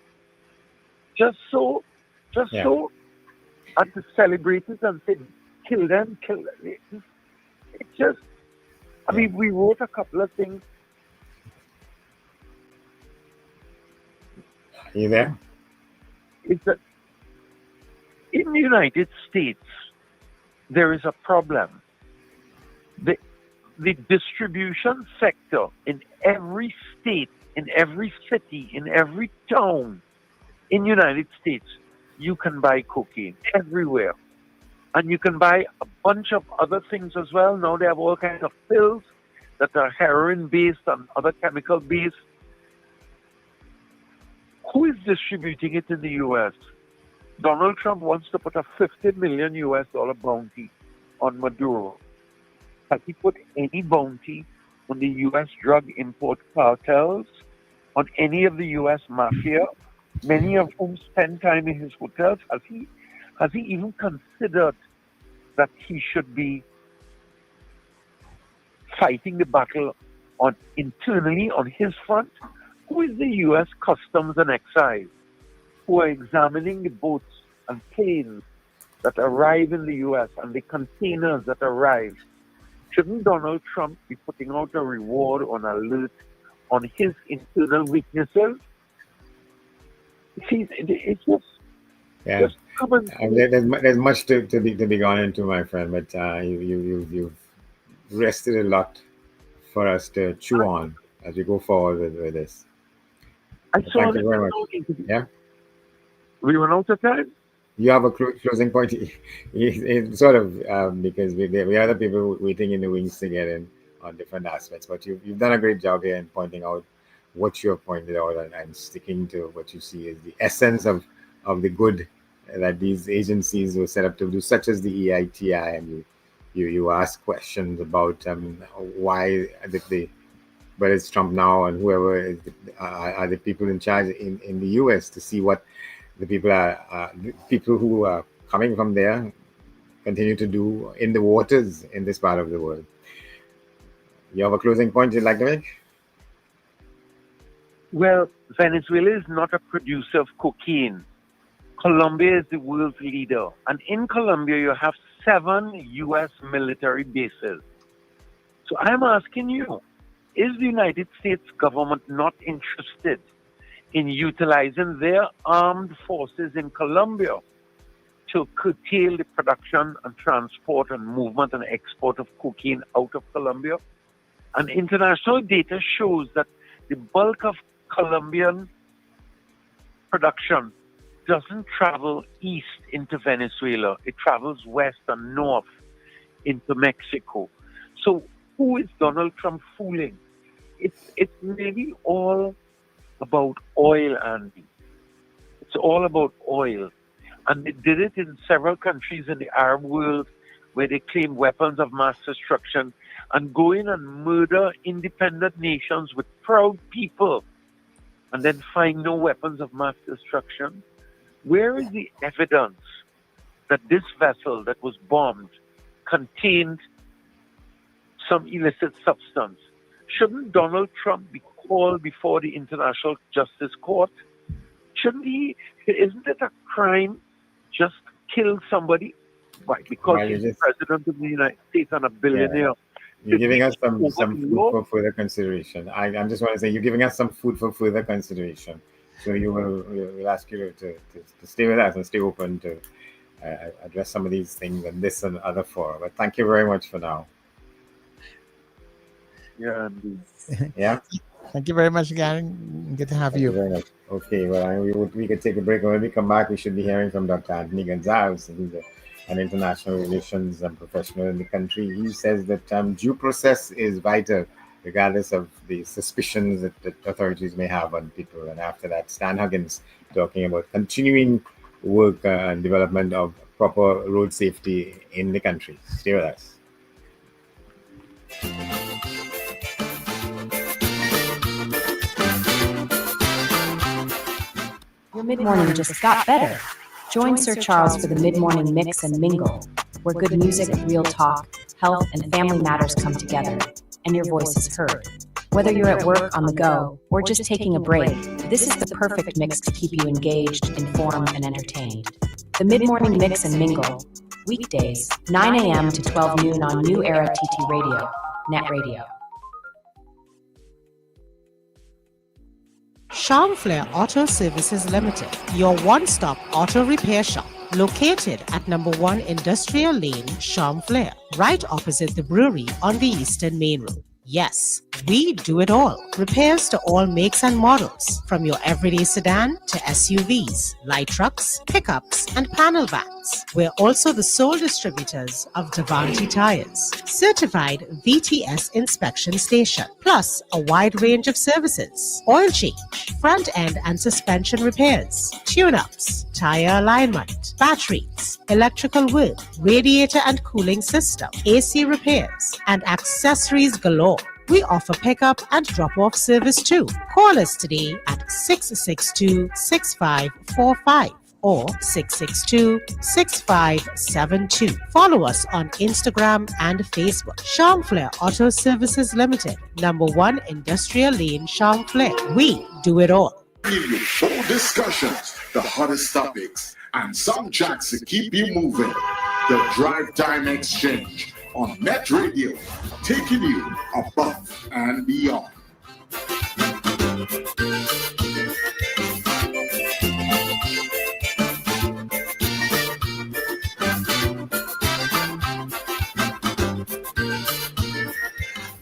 Just so, and to celebrate it and say, kill them. It's just, I mean, we wrote a couple of things. Are you there? Is that in the United States, there is a problem. The distribution sector in every state, in every city, in every town in the United States, you can buy cocaine everywhere. And you can buy a bunch of other things as well. Now they have all kinds of pills that are heroin-based and other chemical-based. Who is distributing it in the U.S.? Donald Trump wants to put a $50 million US bounty on Maduro. Has he put any bounty on the U.S. drug import cartels, on any of the U.S. mafia, many of whom spend time in his hotels? Has he even considered that he should be fighting the battle internally on his front? Who is the U.S. Customs and Excise who are examining the boats and planes that arrive in the U.S. and the containers that arrive? Shouldn't Donald Trump be putting out a reward on alert on his internal weaknesses? See, it's just, yeah. Just common. There's much to be gone into, my friend, but you've rested a lot for us to chew on as we go forward with this. I saw Thank you very much. Yeah. We run out of time. You have a closing point, sort of, because we have other people waiting in the wings to get in on different aspects. But you've done a great job here in pointing out what you have pointed out and sticking to what you see as the essence of the good that these agencies were set up to do, such as the EITI, and you ask questions about why whether it's Trump now and whoever are the people in charge in the US, to see what the people who are coming from there continue to do in the waters in this part of the world. You have a closing point you'd like to make? Well, Venezuela is not a producer of cocaine. Colombia is the world's leader. And in Colombia, you have 7 U.S. military bases. So I'm asking you, is the United States government not interested in utilizing their armed forces in Colombia to curtail the production and transport and movement and export of cocaine out of Colombia? And international data shows that the bulk of Colombian production doesn't travel east into Venezuela. It travels west and north into Mexico. So who is Donald Trump fooling? It's maybe all about oil, Andy. It's all about oil. And they did it in several countries in the Arab world where they claim weapons of mass destruction and go in and murder independent nations with proud people and then find no weapons of mass destruction. Where is the evidence that this vessel that was bombed contained some illicit substance? Shouldn't Donald Trump be called before the International Justice Court? Shouldn't he? Isn't it a crime just to kill somebody? Why? Because Well, he's the president of the United States and a billionaire. Yeah. You're giving us some food for further consideration. I'm just want to say you're giving us some food for further consideration. So we'll ask you to stay with us and stay open to address some of these things and this and other for. But thank you very much for now. Yeah, indeed. Yeah. Thank you very much, Gary. Good to have Thank you very much. Okay, well, we could take a break. When we come back, we should be hearing from Dr. Anthony Gonzales. He's an international relations and professional in the country. He says that due process is vital, regardless of the suspicions that authorities may have on people. And after that, Stan Huggins talking about continuing work and development of proper road safety in the country. Stay with us. Your mid-morning just got better. Join Sir Charles for the mid-morning mix and mingle, where good music, real talk, health, and family matters come together, and your voice is heard. Whether you're at work, on the go, or just taking a break, this is the perfect mix to keep you engaged, informed, and entertained. The mid-morning mix and mingle, weekdays, 9 a.m. to 12 noon on New Era TT Radio, NETT Radio. Charmflair Auto Services Limited, your one-stop auto repair shop, located at number 1 Industrial Lane, Charmflair, right opposite the brewery on the Eastern Main Road. Yes, we do it all. Repairs to all makes and models, from your everyday sedan to SUVs, light trucks, pickups, and panel vans. We're also the sole distributors of Davanti tires, certified VTS inspection station, plus a wide range of services: oil change, front end and suspension repairs, tune-ups, tire alignment, batteries, electrical work, radiator and cooling system, AC repairs, and accessories galore. We offer pickup and drop-off service too. Call us today at 662-6545 or 662-6572. Follow us on Instagram and Facebook. Charmflair Auto Services Limited, number 1 Industrial Lane, Charmflair. We do it all. Give you full discussions, the hottest topics, and some chats to keep you moving. The DriveTime Exchange on NETT Radio, taking you above and beyond.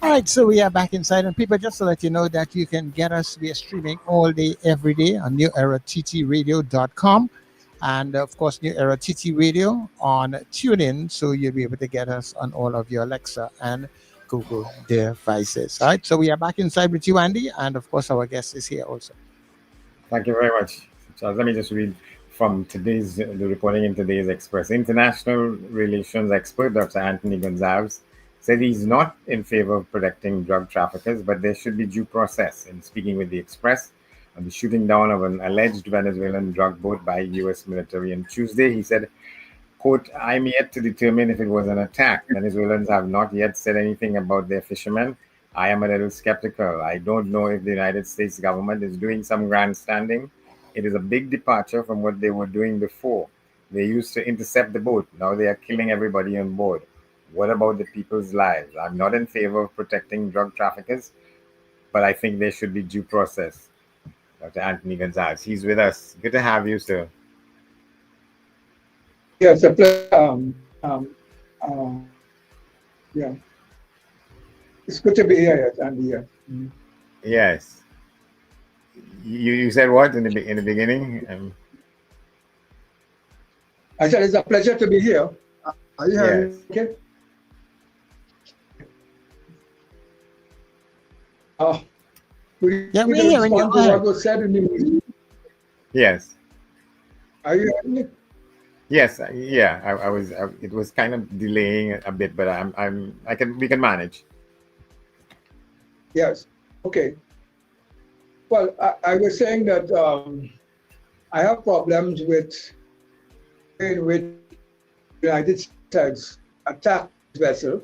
All right, so we are back inside, and people, just to let you know that you can get us via streaming all day, every day on newerattradio.com. And of course, New Era TT Radio on TuneIn, so you'll be able to get us on all of your Alexa and Google devices. All right, so we are back inside with you, Andy, and of course, our guest is here also. Thank you very much, Charles. Let me just read from the reporting in today's Express. International relations expert Dr. Anthony Gonzales said he's not in favor of protecting drug traffickers, but there should be due process. In speaking with the Express on the shooting down of an alleged Venezuelan drug boat by U.S. military on Tuesday, he said, quote, "I'm yet to determine if it was an attack. Venezuelans have not yet said anything about their fishermen. I am a little skeptical. I don't know if the United States government is doing some grandstanding. It is a big departure from what they were doing before. They used to intercept the boat. Now they are killing everybody on board. What about the people's lives? I'm not in favor of protecting drug traffickers, but I think there should be due process." Dr. Anthony Gonzales, he's with us. Good to have you, sir. Yes, a pleasure. Yeah, it's good to be here, Andy. Yeah. Mm-hmm. Yes. You said what in the beginning? I said it's a pleasure to be here. Are you hearing me? Okay. Would Yeah, you we're hearing you. respond Go to what ahead. was said in the meeting? Yes. Are you hearing me? Yes, yeah. I was. It was kind of delaying a bit, but we can manage. Yes. Okay. Well, I was saying that I have problems with in which the United States attacked this vessel.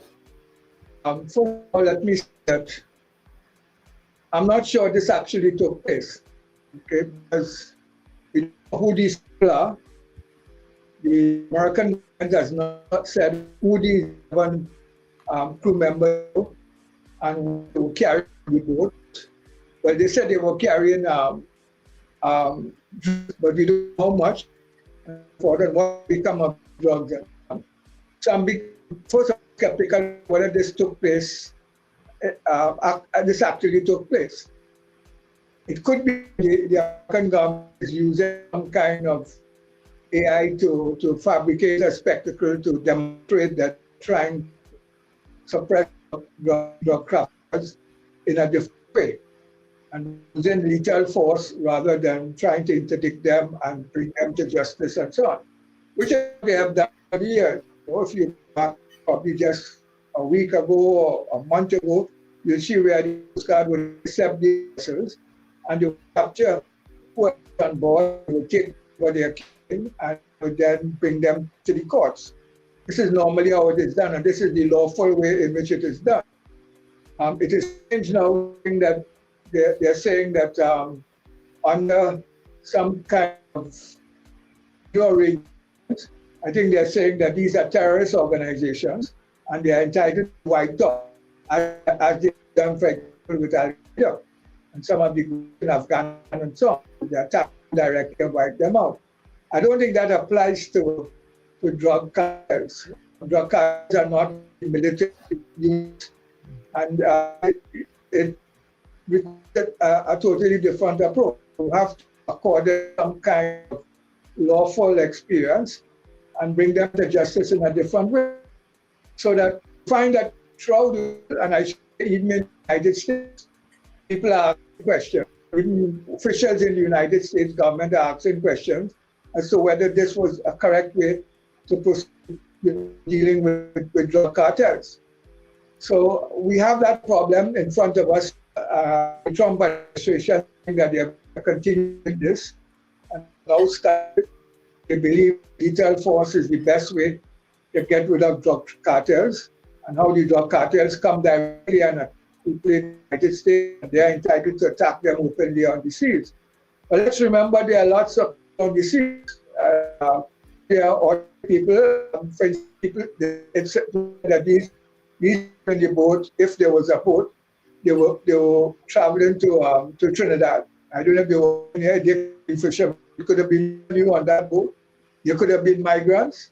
First of all, let me say that I'm not sure this actually took place. Okay, because we know who these people are. The American government has not said who these 7 crew members were and who were carrying the boat. Well, they said they were carrying, but we don't know how much for that, what become of drugs. So I'm first skeptical whether this took place, this actually took place. It could be the American government is using some kind of AI to fabricate a spectacle to demonstrate that trying to suppress drug traffickers in a different way and using lethal force rather than trying to interdict them and bring them to justice and so on, which they have done for years. If you back probably just a week ago or a month ago, you'll see where the Coast Guard would accept the vessels and they would capture who was on board, they would take what they are carrying and would then bring them to the courts. This is normally how it is done, and this is the lawful way in which it is done. It is strange now that they're saying that under some kind of new arrangement, I think they're saying that these are terrorist organizations and they are entitled to wiped out, as they've done, for example, with Al Qaeda and some of the groups in Afghanistan and so on. They attack directly and wipe them out. I don't think that applies to drug cartels. Drug cartels are not military units, and it requires a totally different approach. You have to accord them some kind of lawful experience and bring them to justice in a different way. So that you find that throughout, and I even in the United States, people are asking questions. Even officials in the United States government are asking questions as to whether this was a correct way to proceed with dealing with drug cartels. So we have that problem in front of us. The Trump administration think that they are continuing this, and now they believe lethal force is the best way to get rid of drug cartels, and how the drug cartels come directly and people in the United States, and they are entitled to attack them openly on the seas. But let's remember there are lots of on the seas. There are all people, French people, it's that these in the boat, if there was a boat, they were traveling to Trinidad. I don't know if they were here, they fishermen. You could have been you on that boat. You could have been migrants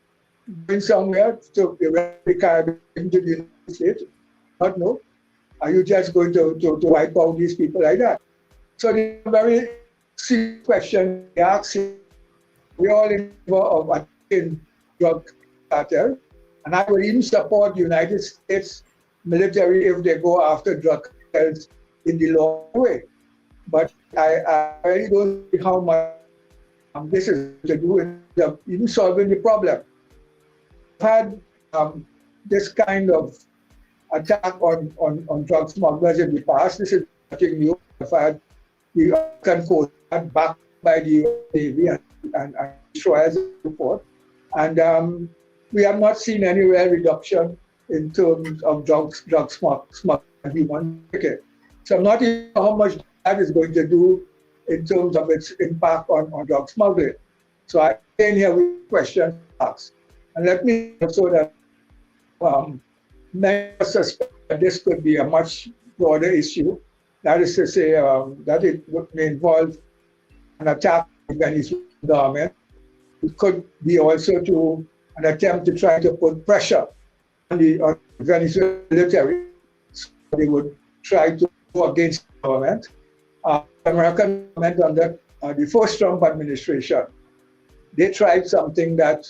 going somewhere to the Caribbean to the United States. Not know. Are you just going to wipe out these people like that? So the very serious question they ask, we all in favor of attacking drug cartel, and I would even support the United States military if they go after drug cartels in the long way. But I really don't see how much this is to do with even solving the problem. I've had this kind of attack on drug smugglers in the past. This is nothing new. I've had the American Coast Guard backed by the Navy and destroyers and so forth. And we have not seen any real reduction in terms of drug smuggling and human trafficking. So I'm not even sure how much that is going to do in terms of its impact on drug smuggling. So I came here with questions asked. And let me also that many suspect that this could be a much broader issue. That is to say that it may involve an attack on the Venezuelan government. It could be also to an attempt to try to put pressure on the Venezuelan military. So they would try to go against the government. The American government under the first Trump administration, they tried something like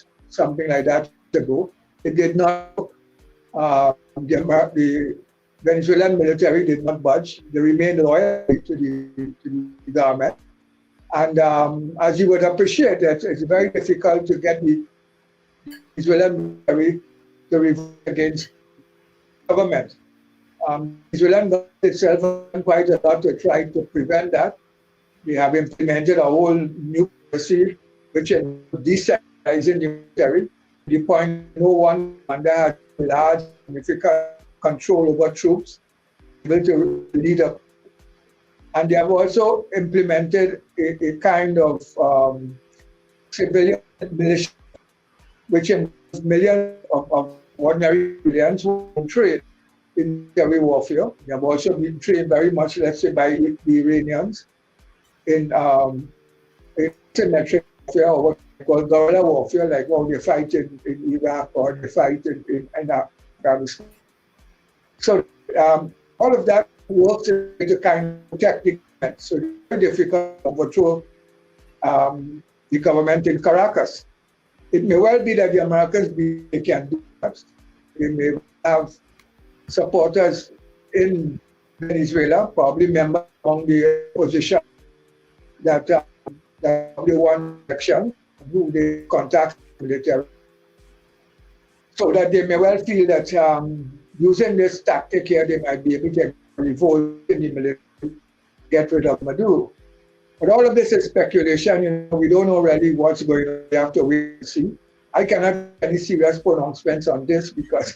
that ago. It did not. The Venezuelan military did not budge. They remained loyal to the government. And as you would appreciate, it's very difficult to get the Venezuelan military to revolt against government. Venezuelan government itself has done quite a lot to try to prevent that. They have implemented a whole new policy which is decentralizing the military, to the point no one commander has large, significant control over troops, able to lead up. And they have also implemented a kind of civilian militia, which involves millions of ordinary civilians who are trained in military warfare. They have also been trained very much, let's say, by the Iranians in asymmetric warfare, or what they call guerrilla warfare, like how they fight in Iraq or they fight in Afghanistan. So all of that works into kind of technique. So it's very difficult to overthrow the government in Caracas. It may well be that the Americans can do that. They may have supporters in Venezuela, probably members among the opposition that they want election, who they contact military. So that they may well feel that using this tactic here, they might be able to revolt in the military, get rid of Maduro. But all of this is speculation. We don't know really what's going on. We have to wait and see. I cannot make any serious pronouncements on this because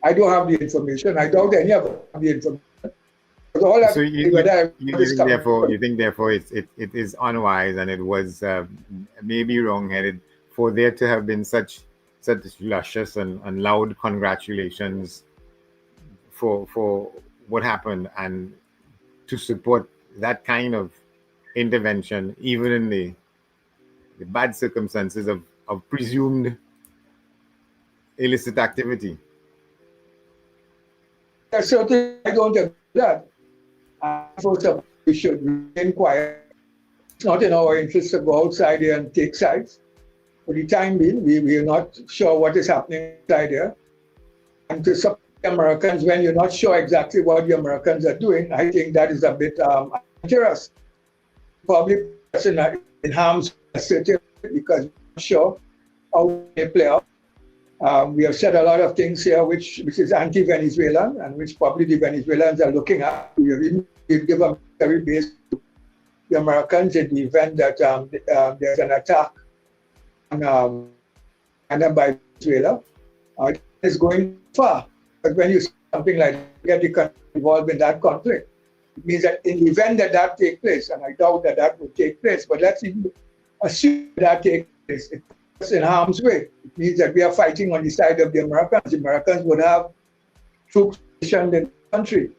I don't have the information. I doubt any of them have the information. So you think therefore it is unwise and it was maybe wrong-headed for there to have been such luscious and loud congratulations for what happened, and to support that kind of intervention even in the bad circumstances of presumed illicit activity. Certainly, I don't agree with that. First of all, we should remain quiet. It's not in our interest to go outside here and take sides. For the time being, we are not sure what is happening inside here. And to support the Americans when you're not sure exactly what the Americans are doing, I think that is a bit dangerous. Probably in harm's way because we're not sure how they play out. We have said a lot of things here which is anti-Venezuelan and which probably the Venezuelans are looking at. We have even given a military base to the Americans in the event that there's an attack by Venezuela. It's going far. But when you see something like get the country involved in that conflict, it means that in the event that takes place, and I doubt that would take place, but let's even assume that takes place, it's in harm's way. It means that we are fighting on the side of the Americans. The Americans would have troops stationed in the country.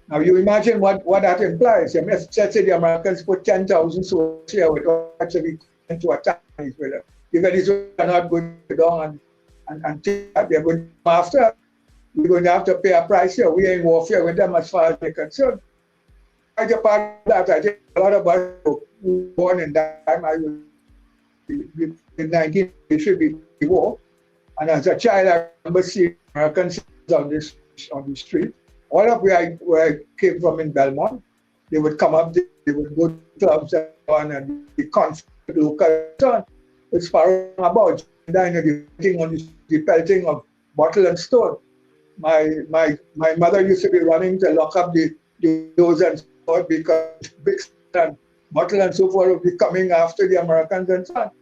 Now you imagine what that implies. Let's say the Americans put 10,000 soldiers here with all types of equipment to attack Venezuela. The Venezuelans are not going to go down and take that. They're going to come after. We're going to have to pay a price here. We are in warfare with them as far as they're concerned. Quite apart from that, I think a lot of us were born in that time. I was in 1983 war, and as a child, I remember seeing Americans on the street. All of where I came from in Belmont, they would come up, they would go to clubs and so on, and be conflict local and so on. It's far about the pelting of bottle and stone. My mother used to be running to lock up the doors and so forth because big and bottle and so forth would be coming after the Americans and so on.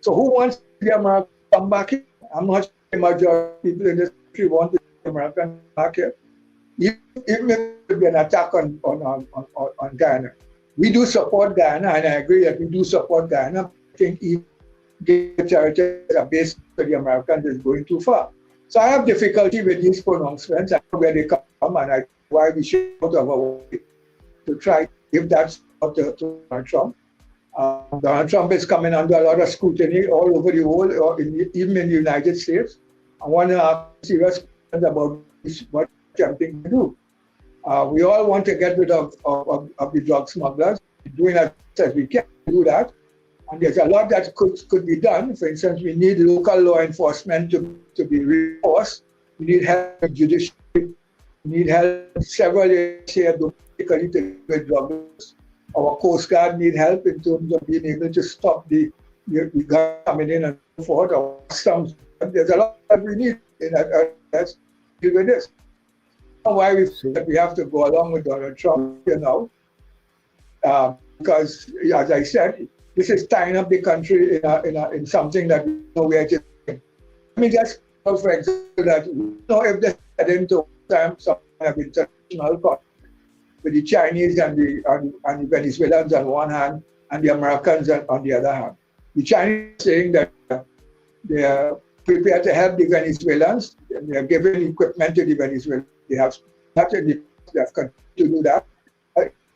So who wants the Americans to come back here? I'm not sure the majority of people in this country want the Americans back here. Even if there would be an attack on Guyana. We do support Guyana, and I agree that we do support Guyana. I think even the territory as a base for the Americans is going too far. So I have difficulty with these pronouncements. I know where they come from, and why we should out of our way to try to give that support to Donald Trump. Donald Trump is coming under a lot of scrutiny all over the world, or even in the United States. I want to ask serious questions about what he's attempting to do. We all want to get rid of the drug smugglers. We're doing as best as we can to do that. And there's a lot that could be done. For instance, we need local law enforcement to be reinforced. We need help with judiciary. We need help several years here domestically to deal with drugs. Our Coast Guard need help in terms of being able to stop the guns coming in and so forth. Or some, there's a lot that we need in let's deal with this. Why we feel that we have to go along with Donald Trump, because as I said, this is tying up the country in something that we know where it is. Let me just go for example that we know if they head into some kind of international conflict with the Chinese and the Venezuelans on one hand and the Americans on the other hand. The Chinese are saying that they are prepared to help the Venezuelans and they are giving equipment to the Venezuelans. They have continued to do that.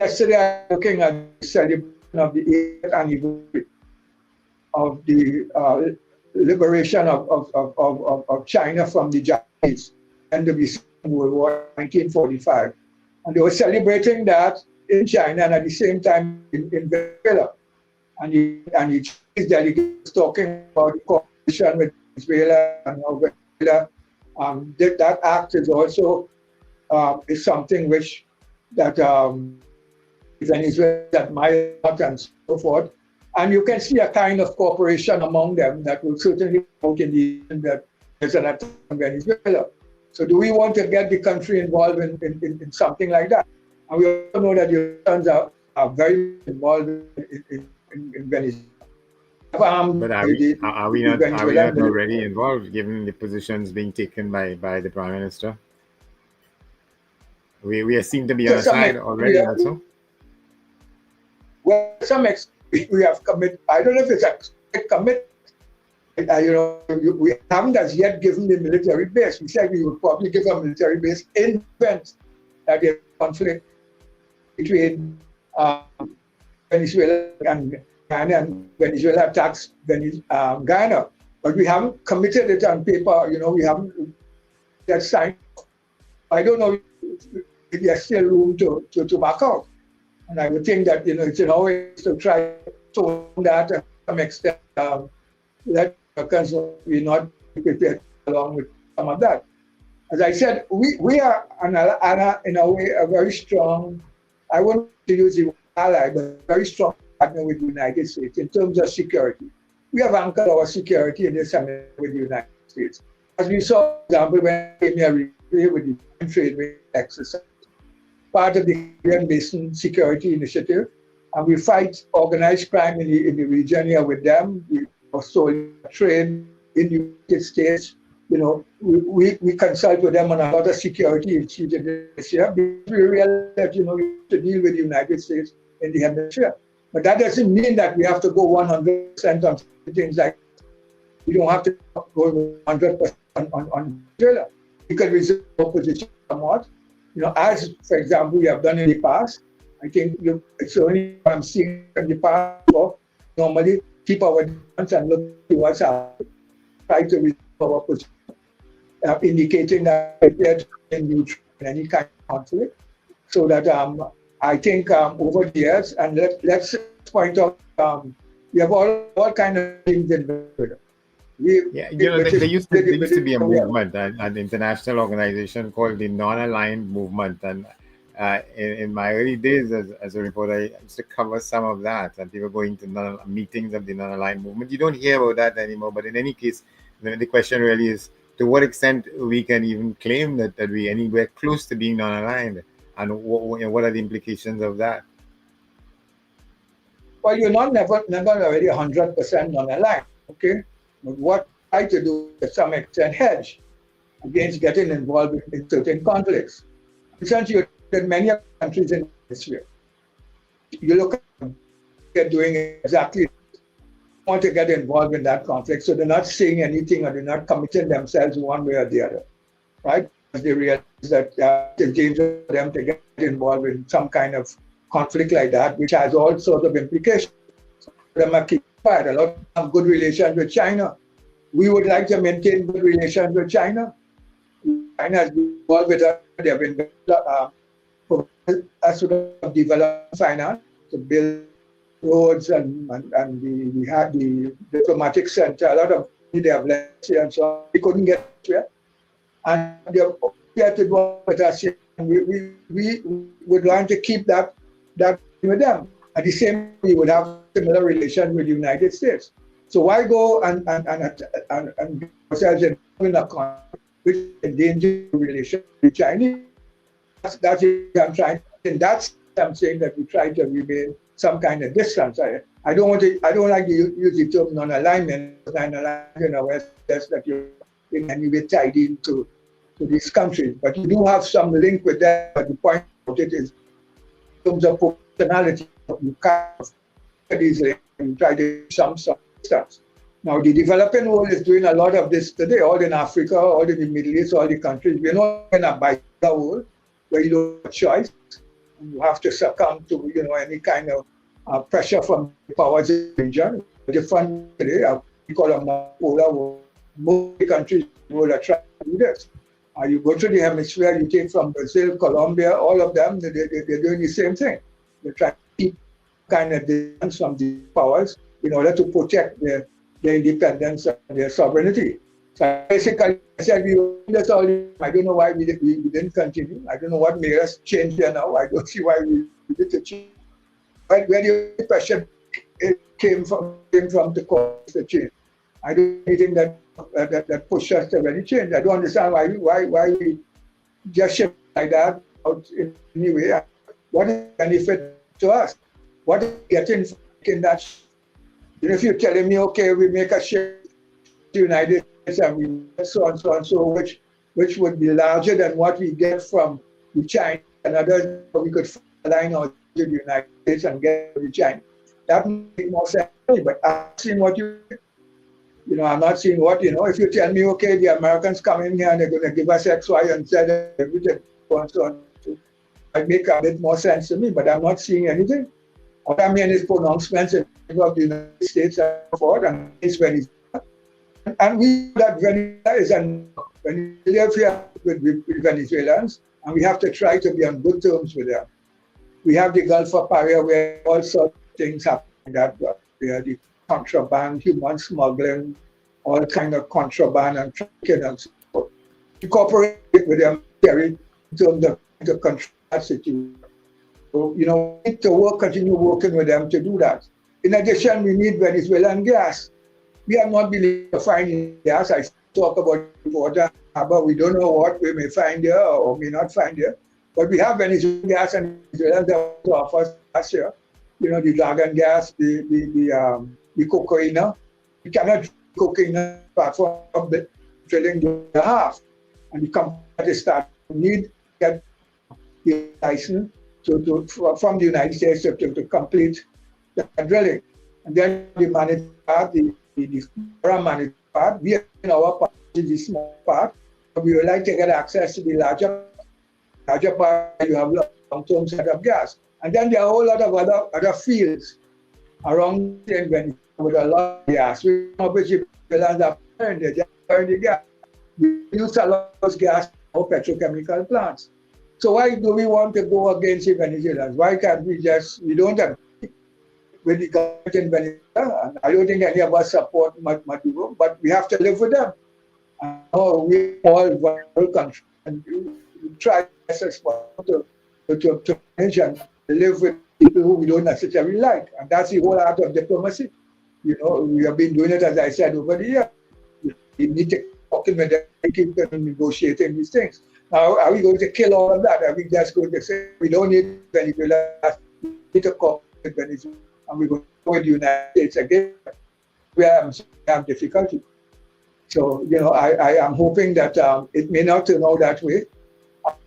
Yesterday, I was looking at the celebration of the 8th anniversary of the liberation of China from the Japanese and the Second World War 1945. And they were celebrating that in China and at the same time in Venezuela. And the Chinese delegates talking about the cooperation with Venezuela and how Venezuela. That act is also is something which that Venezuela admire and so forth. And you can see a kind of cooperation among them that will certainly out in the end that there's an attack on Venezuela. So do we want to get the country involved in something like that? And we also know that the Russians are very involved in Venezuela. But are we not already involved, given the positions being taken by the Prime Minister? We seem to be on the side already also. Well, we have committed. I don't know if it's a commitment. We haven't as yet given the military base. We said we would probably give a military base in event that there's conflict between Venezuela and Guyana, and Venezuela attacks Guyana. But we haven't committed it on paper. We haven't that signed. I don't know if there's still room to back out. And I would think that it's in our ways to try to that to some extent. That Americans will not be prepared along with some of that. As I said, we are in a way a very strong, I wouldn't use the word ally, but very strong partner with the United States in terms of security. We have anchored our security in this summit with the United States. As we saw, for example, when we came here with the trade exercise, part of the Caribbean Basin Security Initiative, and we fight organized crime in the region here with them. We also trade in the United States. We consult with them on a lot of security issues this year. We realize that we have to deal with the United States in the hemisphere. But that doesn't mean that we have to go 100% on things like that. We don't have to go 100% on Venezuela. We can reserve our position somewhat. As, for example, we have done in the past. I think it's only I'm seeing in the past. Normally, keep our distance and look to what's happening. Try to resolve our position, indicating that we're in neutral in any kind of conflict. So that I think over the years, and let's point out, we have all kind of things in Venezuela. There used to be a movement, an international organization called the Non-Aligned Movement, and in my early days as a reporter, I used to cover some of that, and people going to meetings of the Non-Aligned Movement. You don't hear about that anymore, but in any case, the question really is to what extent we can even claim that we anywhere close to being non-aligned, and what are the implications of that? Well, you're never already 100% non-aligned, okay? But what I try to do to some extent hedge against getting involved in certain conflicts. Since you're in many countries in this sphere, you look at them, they're doing exactly want to get involved in that conflict, so they're not saying anything or they're not committing themselves one way or the other, right? Because they realize that it's dangerous for them to get involved in some kind of conflict like that, which has all sorts of implications. Them are keeping quiet. A lot of them have good relations with China. We would like to maintain good relations with China. China has been involved with us. They have been as sort of development finance to build roads and we had the diplomatic center. A lot of money they have left here and so on. We couldn't get here. And get to work with us, and we would want to keep that with them. At the same time, we would have similar relations with the United States. So why go and ourselves in a conflict which endangers the relation with the Chinese? That's what I'm trying. In that sense, I'm saying that we try to remain some kind of distance. I don't like to use the term non-alignment. Where that's that you're in any way tied into these countries, but you do have some link with them. But the point of it is, in terms of proportionality, you can't easily try to do some distance. Now, the developing world is doing a lot of this today, all in Africa, all in the Middle East, all the countries. We're not in a bipolar world where you don't have a choice. You have to succumb to any kind of pressure from the powers in the region. Different today, we call a bipolar world. Most countries in the world are trying to do this. You go to the hemisphere, you take from Brazil, Colombia, all of them, they're doing the same thing. They're trying to keep kind of distance from the powers in order to protect their independence and their sovereignty. So basically, I said we were this all. I don't know why we didn't continue. I don't know what made us change there now. I don't see why we did to change. But where the question came from to cause the change. I don't think that pushed us to really change. I don't understand why we just shift like that out in any way. What is the benefit to us? What is getting in that? If you're telling me, okay, we make a shift to the United States and we so and so and so, which would be larger than what we get from the China and others, we could align out to the United States and get to the China. That would make more sense. But I've seen what I'm not seeing what, if you tell me, okay, the Americans come in here and they're going to give us X, Y, and Z, everything, so on. It make a bit more sense to me, but I'm not seeing anything. What I mean is pronouncements in of the United States and forward, and it's Venezuela. And we that Venezuela is when we live here with Venezuelans, and we have to try to be on good terms with them. We have the Gulf of Paria where all sorts of things happen that where the contraband, human smuggling, all kind of contraband and trafficking and so forth. We cooperate with them in terms of the control that situation. So, we need to continue working with them to do that. In addition, we need Venezuelan gas. We have not been able to find gas. I talk about water, but we don't know what we may find here or may not find here. But we have Venezuelan gas and Venezuelans that offer us last year. The dragon gas, the cocaine. We cannot drink cocaine apart from the drilling the half. And the company that start need to get the license from the United States to complete the drilling. And then the managed part, the managed part, we are in our part, the small part, but we would like to get access to the larger part. You have long-term set of gas. And then there are a whole lot of other fields around Venezuela with a lot of gas. We know which Venezuelans are burning, they just burn the gas. We use a lot of those gas for petrochemical plants. So why do we want to go against the Venezuelans? Why can't we don't agree with the government in Venezuela? And I don't think any of us support Maduro, but we have to live with them. And we all vulnerable countries, and we try as possible to manage and live with people who we don't necessarily like. And that's the whole art of diplomacy. We have been doing it, as I said, over the years. We need to talk with them, keep negotiating these things. Now, are we going to kill all of that? Are we just going to say we don't need Venezuela? We need to cooperate with Venezuela, and we're going to go with the United States again, where I'm have difficulty. So, I am hoping that it may not turn out that way.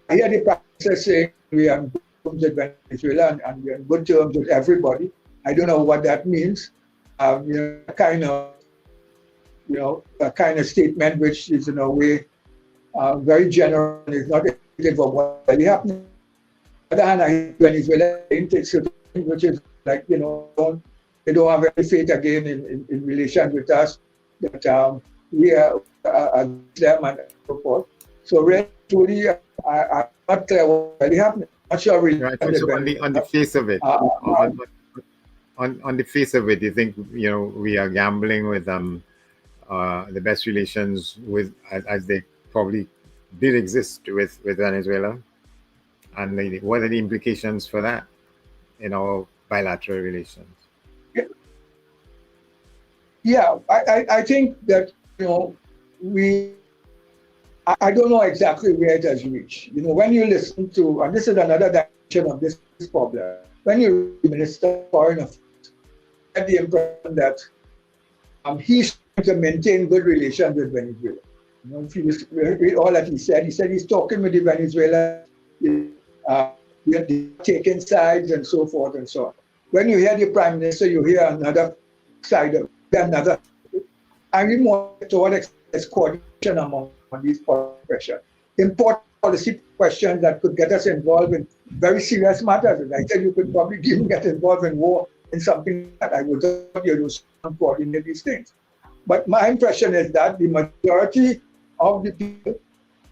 I hear the practices saying we are on good terms with Venezuela and we are on good terms with everybody. I don't know what that means. A kind of statement which is in a way very general and is not indicative of what really happening. On the other hand, I think Venezuela takes certain things which is like, they don't have any faith again in relation with us, that we are against them and so forth. So really, truly, I'm not clear what really happened. I'm not sure really. Right. So on the face of it, on the face of it, do you think we are gambling with the best relations with as they probably did exist with Venezuela, and what are the implications for that in our bilateral relations? Yeah, I think that, I don't know exactly where it has reached. When you listen to, and this is another dimension of this problem, when you read the Minister of Foreign Affairs, I get the impression that he's trying to maintain good relations with Venezuela. If you read all that he said he's talking with the Venezuelans, taking sides and so forth and so on. When you hear the Prime Minister, you hear another side of another. I mean, more to what extent is coordination among these policy questions. Important policy questions that could get us involved in very serious matters. As I said, you could probably even get involved in war in something that I would do coordinate these things. But my impression is that the majority of the people,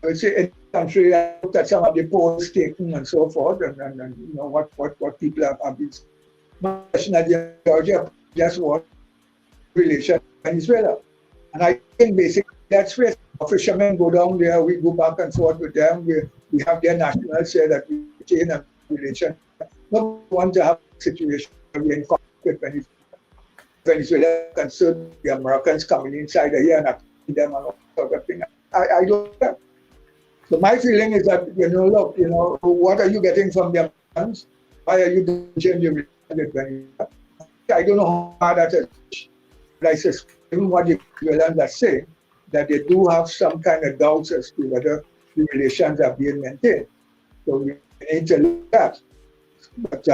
I would say in the country, I looked at some of the polls taken and so forth, and what people have been. My impression is that the majority just want relation with Venezuela. And I think basically that's where fishermen go down there, we go back and forth with them, we have their nationals say that we retain a relation. No one to have a situation where we're in conflict with Venezuela concerned the Americans coming inside here and attacking them and all sort of thing. I don't know. So my feeling is that, look, what are you getting from the Americans? Why are you changing your relationship with Venezuela? I don't know how hard that is. But I suspect even what the Venezuelans are saying, that they do have some kind of doubts as to whether the relations are being maintained. So we need to look at that. But,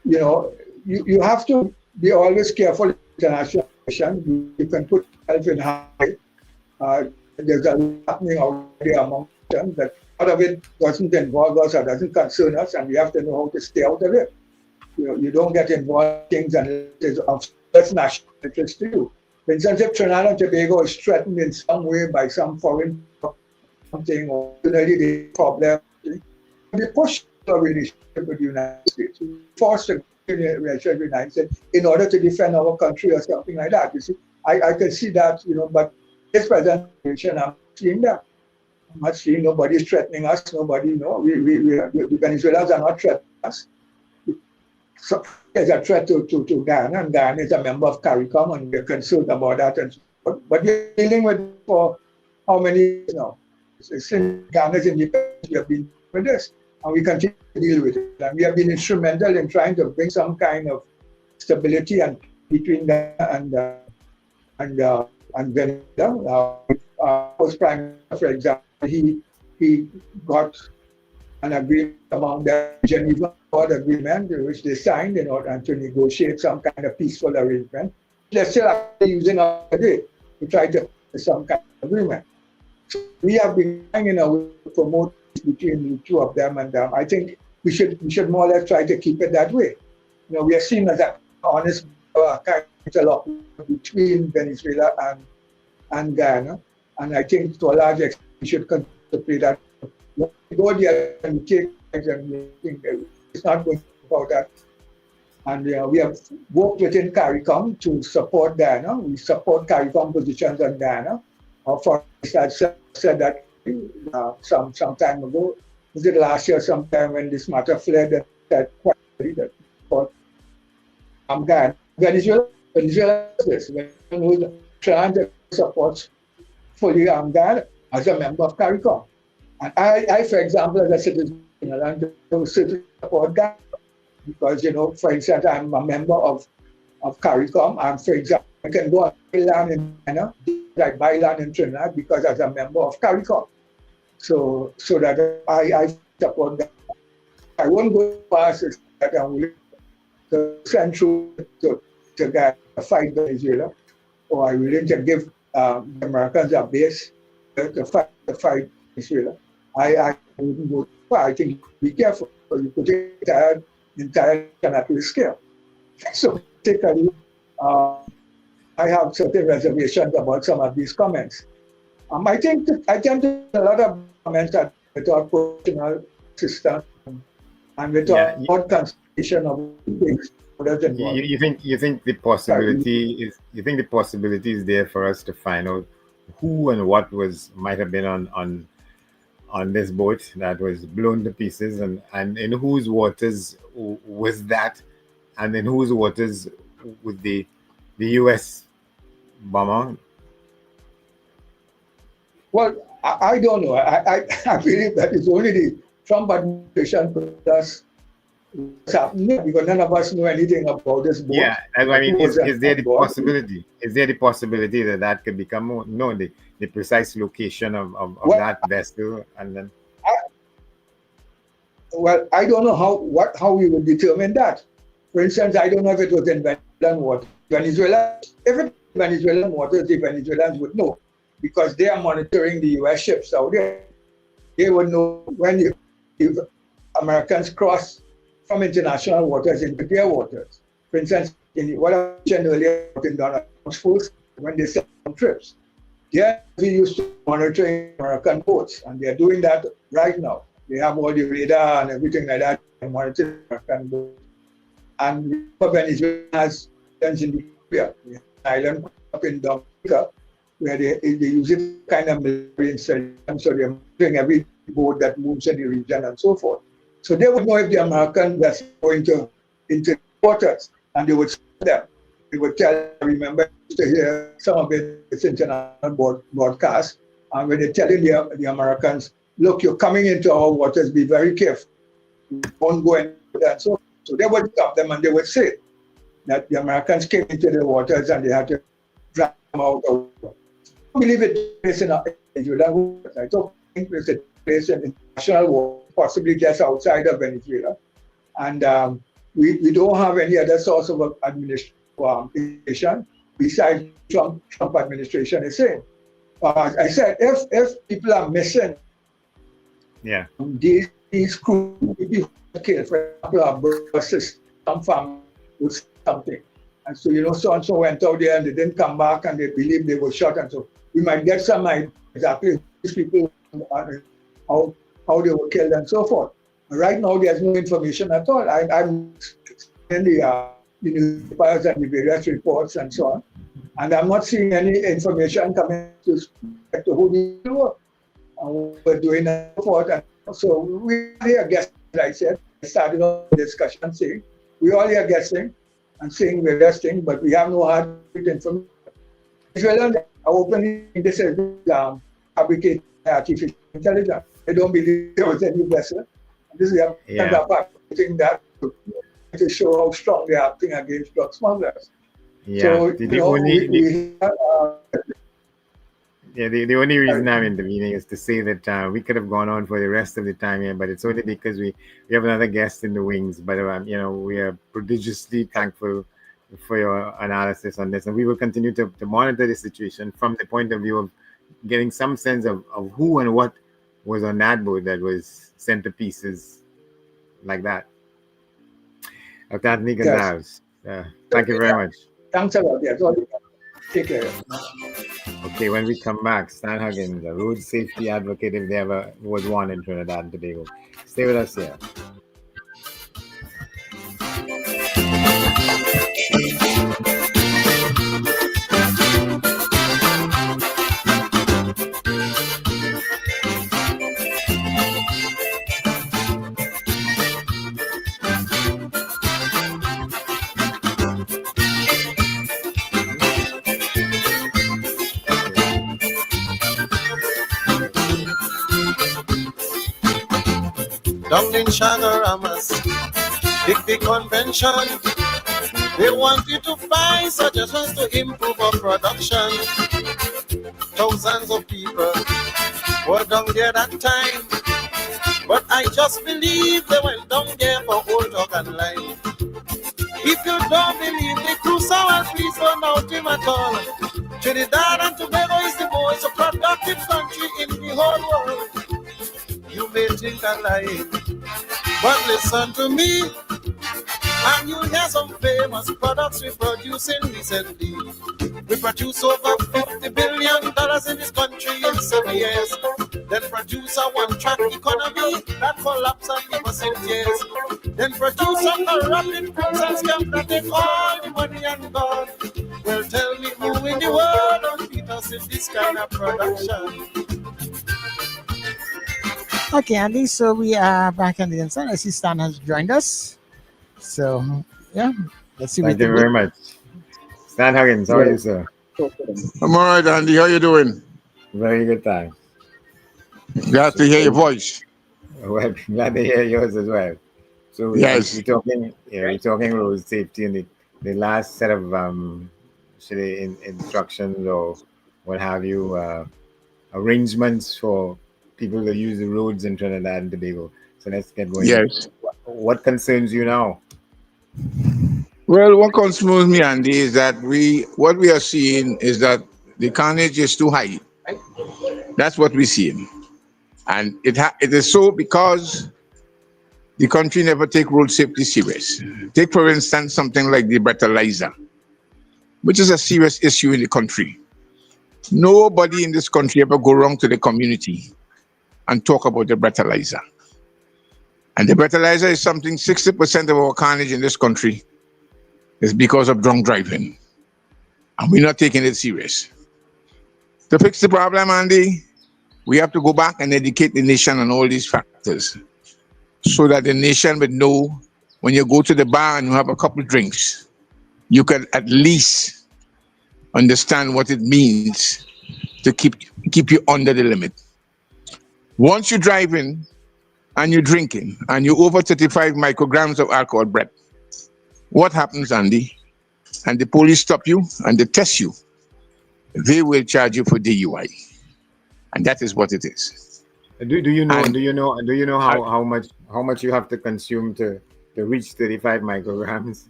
you have to be always careful in international relations. You can put yourself in high. There's a lot happening already among them that part of it doesn't involve us or doesn't concern us, and we have to know how to stay out of it. You don't get involved in things unless it's of national interest to you. For instance, if Trinidad and Tobago is threatened in some way by some foreign something or the problem, we push a relationship with the United States. We force a relationship with the United States in order to defend our country or something like that. You see, I can see that, but this present situation, I'm seeing that. I'm not seeing nobody's threatening us. Nobody, the Venezuelans are not threatening us. So there's a threat to Ghana, and Ghana is a member of CARICOM, and we're concerned about that. But we're dealing with for how many years now? Since Ghana's independence, we have been with this, and we continue to deal with it. And we have been instrumental in trying to bring some kind of stability and between Ghana and Venezuela. Our first prime minister, for example, he got an agreement among the Geneva Agreement, which they signed in order to negotiate some kind of peaceful arrangement. They're still actually using our today to try to some kind of agreement. So we have been trying in a way to promote between the two of them, and I think we should more or less try to keep it that way. We are seen as an honest kind of interlocutor between Venezuela and Ghana, and I think to a large extent we should continue to play that. When we go there and we take things and we think it's not going about that. And we have worked within CARICOM to support Ghana. We support CARICOM positions on Ghana. For instance, I said that some time ago, was it last year sometime when this matter flared, that quite that Ghana. Venezuela is this. Venezuela trying to support fully Ghana as a member of CARICOM. And I, for example, as a citizen, I to support Ghana because, for instance, I'm a member of CARICOM. And, for example, I can go and buy land in Ghana, like buy land in Trinidad because as a member of CARICOM. So that I support Ghana. I won't go past that I'm willing to send through to Ghana to fight Venezuela, or I'm willing to give the Americans a base to fight Venezuela. I wouldn't go too far. I think be careful. So you could take entire cannot scale. So particularly, I have certain reservations about some of these comments. I tend to a lot of comments that without personal system and without consultation of things. You think the possibility is there for us to find out who and what might have been on on this boat that was blown to pieces, and in whose waters was that, and in whose waters with the U.S. bomber? Well, I don't know. I believe that it's only the Trump administration that's happening because none of us know anything about this boat. Yeah, that's what I mean. Is there the possibility? Is there the possibility that could become known, the precise location of that vessel, and then? Well, I don't know how we would determine that. For instance, I don't know if it was in Venezuelan water. Venezuela, if it was Venezuelan waters, the Venezuelans would know because they are monitoring the U.S. ships out there. They would know when if Americans cross from international waters into their waters. For instance, in what I mentioned earlier in Donald's Falls, when they send trips, we used to monitoring American boats, and they're doing that right now. They have all the radar and everything like that and monitoring American boats. And Venezuela has islands in the Caribbean. They have an island up in Dominica where they use it kind of military installation, so they're monitoring every boat that moves in the region and so forth. So they would know if the American vessel go into waters, and they would send them. They would tell, I remember to hear some of it's international broadcast, and when they're telling the Americans, look, you're coming into our waters, be very careful. You won't go into that. So they would stop them and they would say that the Americans came into the waters and they had to drag them out. I don't believe it is in Venezuela. I don't think it's a place in international water, possibly just outside of Venezuela. And we don't have any other source of administration besides Trump administration is saying. I said, if people are missing, these crew will be killed. For example, our brothers, some family would say something. And so, so and so went out there and they didn't come back and they believed they were shot. And so we might get some idea exactly these people, how they were killed and so forth. Right now, there's no information at all. I'm in the newspapers and the various reports and so on, and I'm not seeing any information coming to who they were and we're doing and so forth. And so we are guessing, as I said, I started on the discussion saying, we all are guessing and saying various things, but we have no hard information. Israelis are openly saying this is fabricated artificial intelligence. They don't believe there was any vessel. This is thing that to show how strong they are acting against drug smugglers. So, the only reason I'm intervening is to say that we could have gone on for the rest of the time here, but it's only because we have another guest in the wings. But we are prodigiously thankful for your analysis on this, and we will continue to monitor the situation from the point of view of getting some sense of who and what was on that boat that was sent to pieces like that. Dr. Gonzales, thank you very much. Thanks a lot. Yes. Take care. Okay, when we come back, Stan Huggins, a road safety advocate if there ever was one in Trinidad and Tobago. Stay with us here. Down in Shagaramas, big convention. They wanted to find suggestions to improve our production. Thousands of people were down there that time, but I just believe they went down there for old talk and lie. If you don't believe the crew, so please don't doubt him at all. Trinidad and Tobago is the most productive country in the whole world. You may think I'm lying, but listen to me, and you'll hear some famous products we're producing recently. We produce over $50 billion in this country in 7 years. Then produce a one-track economy that collapse and give us 8 years. Then produce a corrupted prince and scam that take all the money and gone. Well, tell me who in the world don't beat us in this kind of production? Okay, Andy. So we are back on the inside. I see Stan has joined us. So yeah, let's see what we Thank you can do. very much. Stan Huggins, how are you, sir? I'm all right, Andy. How you doing? Very good time. Glad to hear your voice. Well, glad to hear yours as well. So Yes. we're talking road safety and the last set of should I instructions or what have you, arrangements for people to use the roads in Trinidad and Tobago. So let's get going. Yes. What concerns you now? Well, what concerns me, Andy, is that what we are seeing is that the carnage is too high. That's what we're seeing, and it is so because the country never take road safety serious. Take for instance something like the breathalyzer, which is a serious issue in the country. Nobody in this country ever go wrong to the community and talk about the breathalyzer. And the breathalyzer is something 60% of our carnage in this country is because of drunk driving. And we're not taking it serious. To fix the problem, Andy, we have to go back and educate the nation on all these factors so that the nation would know when you go to the bar and you have a couple drinks, you can at least understand what it means to keep you under the limit. Once you're driving and you're drinking and you're over 35 micrograms of alcohol breath, what happens, Andy? And the police stop you and they test you. They will charge you for DUI, and that is what it is. Do you know how much you have to consume to reach 35 micrograms?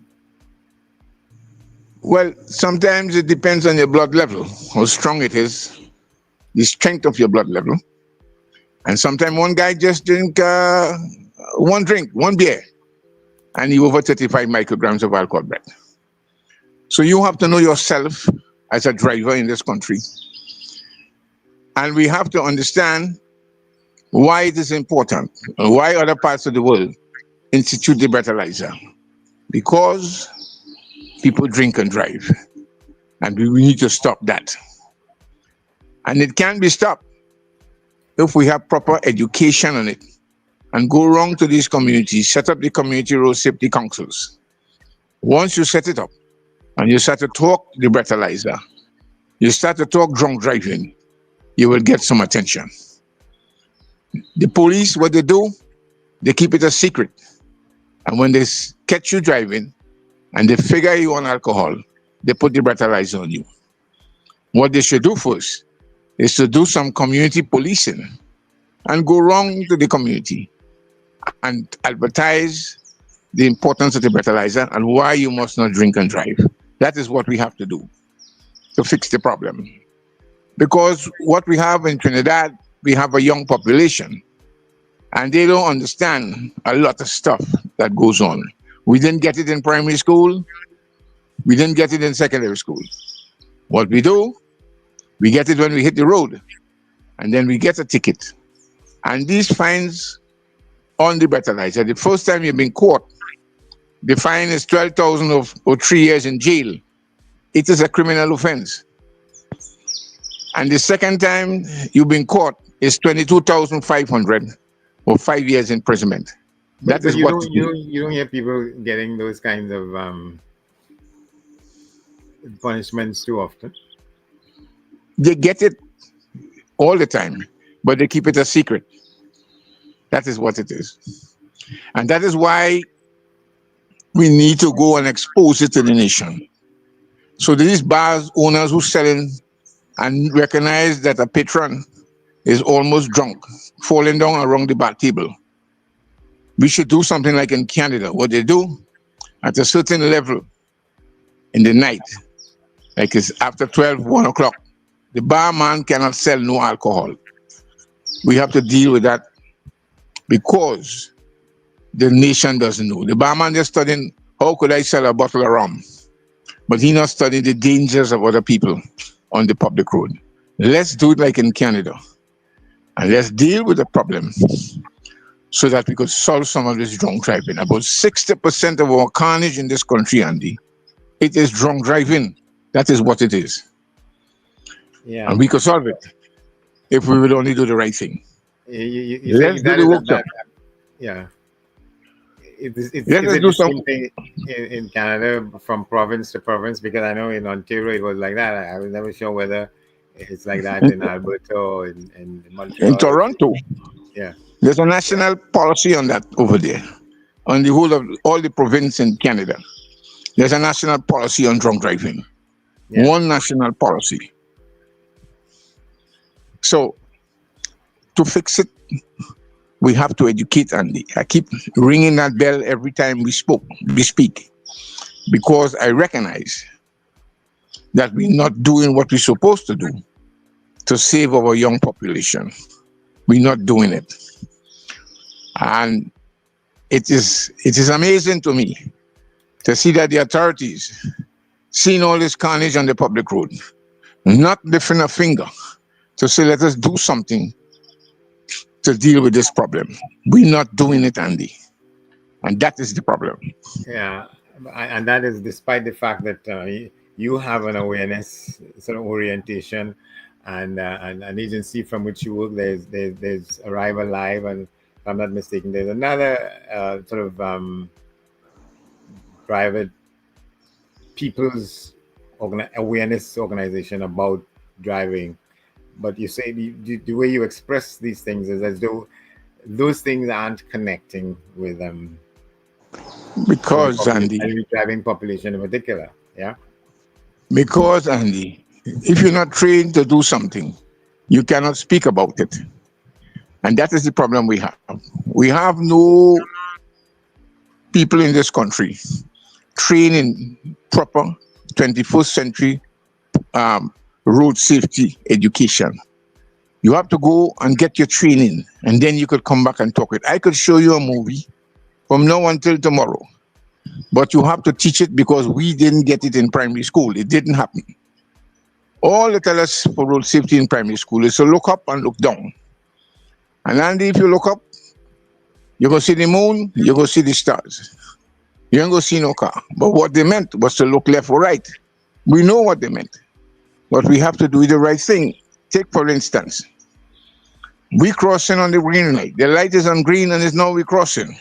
Well, sometimes it depends on your blood level, how strong it is, the strength of your blood level. And sometimes one guy just drink one beer, and he over 35 micrograms of alcohol breath. So you have to know yourself as a driver in this country. And we have to understand why it is important, and why other parts of the world institute the breathalyzer. Because people drink and drive. And we need to stop that. And it can be stopped if we have proper education on it and go around to these communities, set up the community road safety councils. Once you set it up and you start to talk the breathalyzer, you start to talk drunk driving, you will get some attention. The police, what they do, they keep it a secret. And when they catch you driving and they figure you on alcohol, they put the breathalyzer on you. What they should do first is to do some community policing and go around to the community and advertise the importance of the breathalyzer and why you must not drink and drive. That is what we have to do to fix the problem. Because what we have in Trinidad, we have a young population and they don't understand a lot of stuff that goes on. We didn't get it in primary school. We didn't get it in secondary school. What we do, we get it when we hit the road and then we get a ticket. And these fines on the breathalyzer, the first time you've been caught, the fine is 12,000 or 3 years in jail. It is a criminal offense. And the second time you've been caught is 22,500 or 5 years imprisonment. But you don't hear people getting those kinds of punishments too often. They get it all the time, but they keep it a secret. That is what it is. And that is why we need to go and expose it to the nation. So these bars owners who selling and recognize that a patron is almost drunk, falling down around the bar table. We should do something like in Canada. What they do, at a certain level in the night, like it's after 12, 1 o'clock, the barman cannot sell no alcohol. We have to deal with that because the nation doesn't know. The barman just studying, how could I sell a bottle of rum? But he not studying the dangers of other people on the public road. Let's do it like in Canada. And let's deal with the problem so that we could solve some of this drunk driving. About 60% of our carnage in this country, Andy, it is drunk driving. That is what it is. Yeah. And we could solve it if we would only do the right thing. You say Let's do that the is workshop. yeah. Let Is us it do the some. same thing in Canada from province to province? Because I know in Ontario it was like that. I was never sure whether it's like that in Alberta or in In Montreal. Toronto, Yeah. there's a national policy on that over there, on the whole of all the province in Canada. There's a national policy on drunk driving. Yeah. One national policy. So to fix it, we have to educate Andy. I keep ringing that bell every time we speak, because I recognize that we're not doing what we're supposed to do to save our young population. We're not doing it. And it is amazing to me to see that the authorities seeing all this carnage on the public road, not lifting a finger to say, let us do something to deal with this problem. We're not doing it, Andy. And that is the problem. Yeah, and that is despite the fact that you have an awareness, sort of orientation, and an agency from which you work. There's Arrival Live, and if I'm not mistaken, there's another sort of private people's awareness organization about driving. But you say the way you express these things is as though those things aren't connecting with Because, Andy, the driving population in particular. Yeah. because, Andy, if you're not trained to do something, you cannot speak about it. And that is the problem we have. We have no people in this country trained in proper 21st century road safety education. You have to go and get your training, and then you could come back and talk it. I could show you a movie from now until tomorrow, but you have to teach it, because we didn't get it in primary school. It didn't happen. All they tell us for road safety in primary school is to look up and look down. And Andy, if you look up, you're going to see the moon, you're going to see the stars. You ain't going to see no car. But what they meant was to look left or right. We know what they meant. But we have to do the right thing. Take, for instance, we crossing on the green light. The light is on green and it's now we crossing.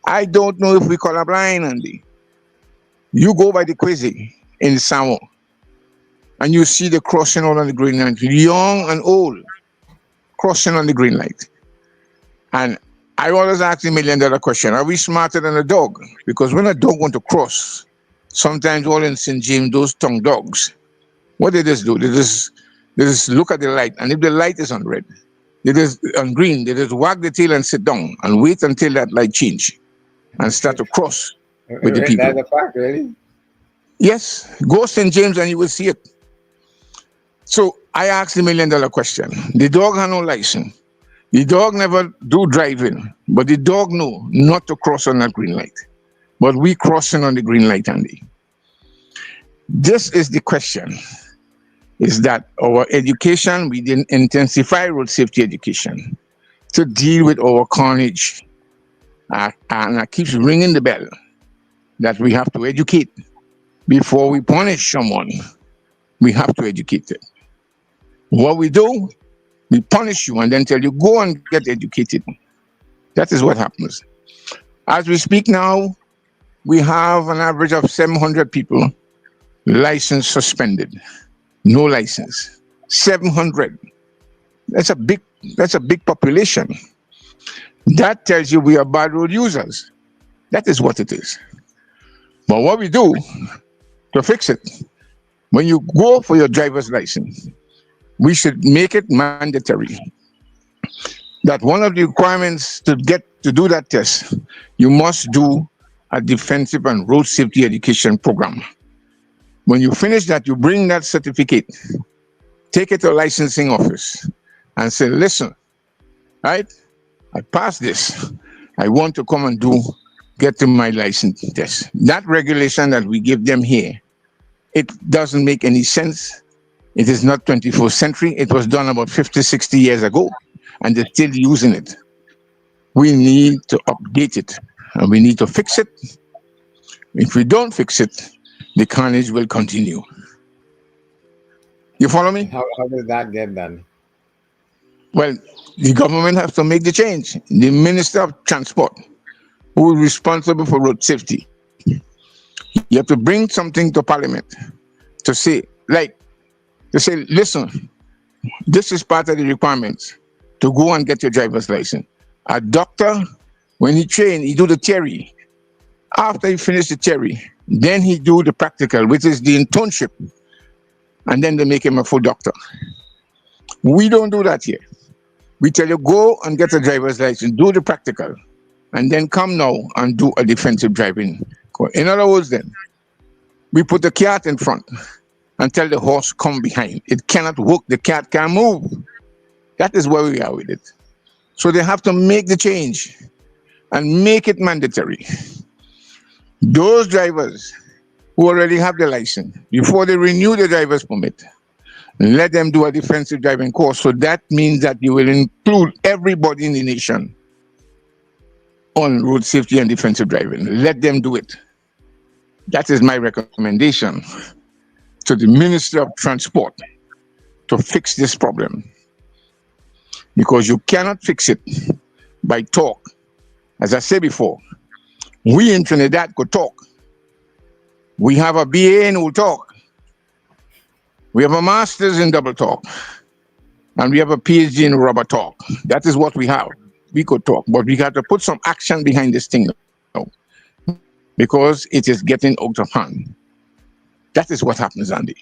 I don't know if we colorblind, Andy. You go by the Quizzy in Samo, and you see the crossing out on the green light, young and old, crossing on the green light. And I always ask the $1 million question: are we smarter than a dog? Because when a dog want to cross, sometimes all in St. James, those tongue dogs, what they just do, they just look at the light, and if the light is on red, they just on green, they just wag the tail and sit down and wait until that light change and start to cross with the people. That's a fact, really? Yes, go St. James and you will see it. So I asked the $1 million question. The dog had no license. The dog never do driving, but the dog know not to cross on that green light. But we crossing on the green light, Andy. This is the question, is that our education, we didn't intensify road safety education to deal with our carnage. And I keep ringing the bell that we have to educate. Before we punish someone, we have to educate it. What we do, we punish you and then tell you, go and get educated. That is what happens. As we speak now, we have an average of 700 people license suspended. No license. 700. That's a big population. That tells you we are bad road users. That is what it is. But what we do to fix it, when you go for your driver's license, we should make it mandatory that one of the requirements to do that test, you must do a defensive and road safety education program. When you finish that, you bring that certificate, take it to a licensing office and say, listen, right, I passed this. I want to come and get to my license test. That regulation that we give them here, it doesn't make any sense. It is not 21st century. It was done about 50, 60 years ago, and they're still using it. We need to update it, and we need to fix it. If we don't fix it, the carnage will continue. You follow me? How does that get done? Well, the government has to make the change. The Minister of Transport, who is responsible for road safety, you have to bring something to Parliament to say, listen, this is part of the requirements to go and get your driver's license. A doctor, when he train, he do the theory. After he finish the theory, then he do the practical, which is the internship, and then they make him a full doctor. We don't do that here. We tell you, go and get a driver's license, do the practical, and then come now and do a defensive driving. In other words, then, we put the cart in front and tell the horse come behind. It cannot work, the cart can't move. That is where we are with it. So they have to make the change and make it mandatory. Those drivers who already have the license, before they renew the driver's permit, let them do a defensive driving course. So that means that you will include everybody in the nation on road safety and defensive driving. Let them do it. That is my recommendation to the Minister of Transport to fix this problem. Because you cannot fix it by talk. As I said before, we in Trinidad could talk. We have a BA in who talk. We have a master's in double talk. And we have a PhD in rubber talk. That is what we have. We could talk, but we have to put some action behind this thing now, because it is getting out of hand. That is what happens, Andy.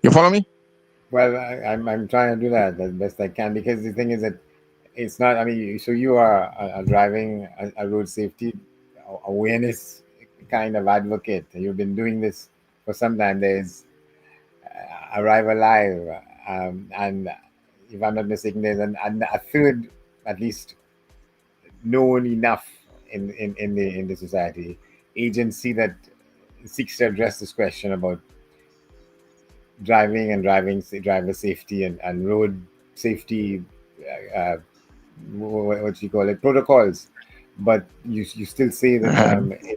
You follow me? Well, I'm trying to do that as best I can, because the thing is that it's not, I mean, so you are a driving, a road safety awareness kind of advocate. You've been doing this for some time. There's Arrive Alive, and if I'm not mistaken, there's a third, at least, known enough in the society agency that seeks to address this question about driver safety and road safety, what you call it, protocols. But you still say that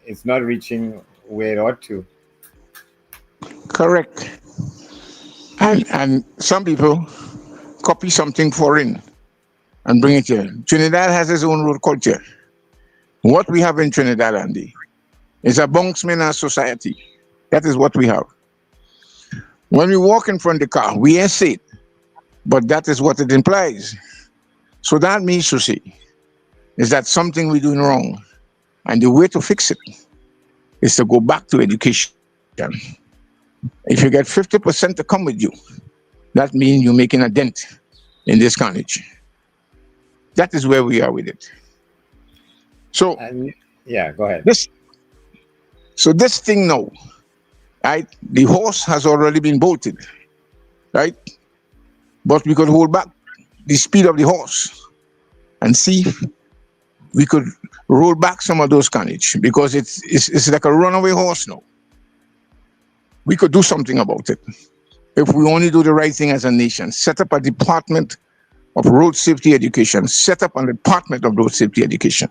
it's not reaching where it ought to. Correct. And some people copy something foreign and bring it here. Trinidad has its own road culture. What we have in Trinidad, Andy, is a bonksman society. That is what we have. When we walk in front of the car, we ain't say it, but that is what it implies. So that means to say is that something we're doing wrong, and the way to fix it is to go back to education. If you get 50% to come with you, that means you're making a dent in this carnage. That is where we are with it. So, yeah, go ahead. This thing now, right? The horse has already been bolted, right? But we could hold back the speed of the horse and see if we could roll back some of those carnage, because it's like a runaway horse now. We could do something about it if we only do the right thing as a nation. Set up a department of road safety education. Set up a department of road safety education.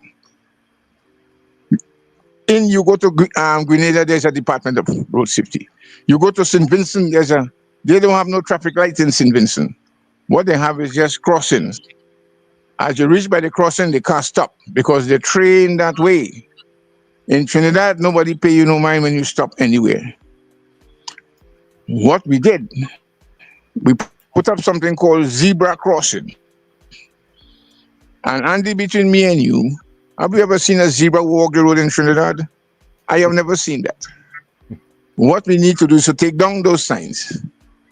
You go to Grenada, there's a department of road safety. You go to St. Vincent, they don't have no traffic lights in St. Vincent. What they have is just crossings. As you reach by the crossing, the car stop because they're trained that way. In Trinidad, nobody pay you no mind when you stop anywhere. What we did, we put up something called zebra crossing. And Andy, between me and you, have you ever seen a zebra walk the road in Trinidad? I have never seen that. What we need to do is to take down those signs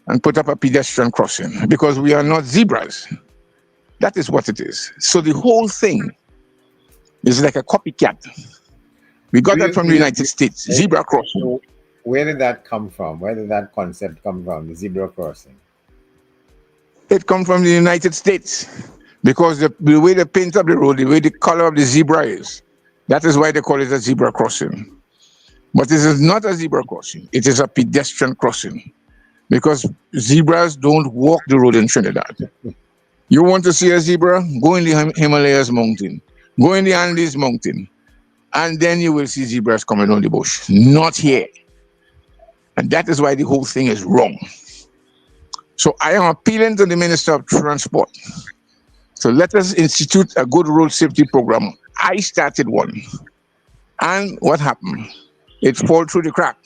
and put up a pedestrian crossing, because we are not zebras. That is what it is. So the whole thing is like a copycat. We got that from the United States, zebra crossing. Where did that come from? Where did that concept come from, the zebra crossing? It comes from the United States, because the way they paint up the road, the way the color of the zebra is, that is why they call it a zebra crossing. But this is not a zebra crossing. It is a pedestrian crossing, because zebras don't walk the road in Trinidad. You want to see a zebra? Go in the Himalayas mountain. Go in the Andes mountain. And then you will see zebras coming on the bush. Not here. And that is why the whole thing is wrong. So I am appealing to the Minister of Transport. So let us institute a good road safety program. I started one. And what happened? It fell through the crack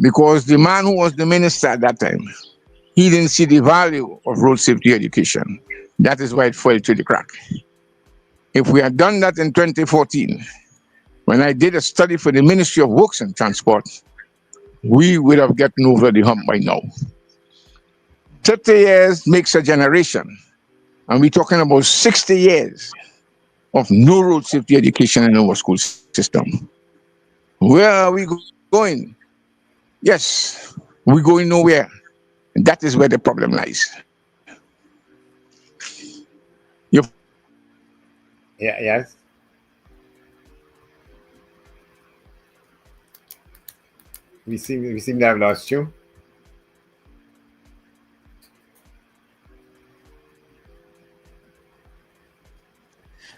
because the man who was the minister at that time, he didn't see the value of road safety education. That is why it fell through the crack. If we had done that in 2014, when I did a study for the Ministry of Works and Transport, we would have gotten over the hump by now. 30 years makes a generation, and we're talking about 60 years of no road safety education in our school system. Where are we going? Yes, we're going nowhere. And that is where the problem lies. Yeah, yes. We seem to have lost you.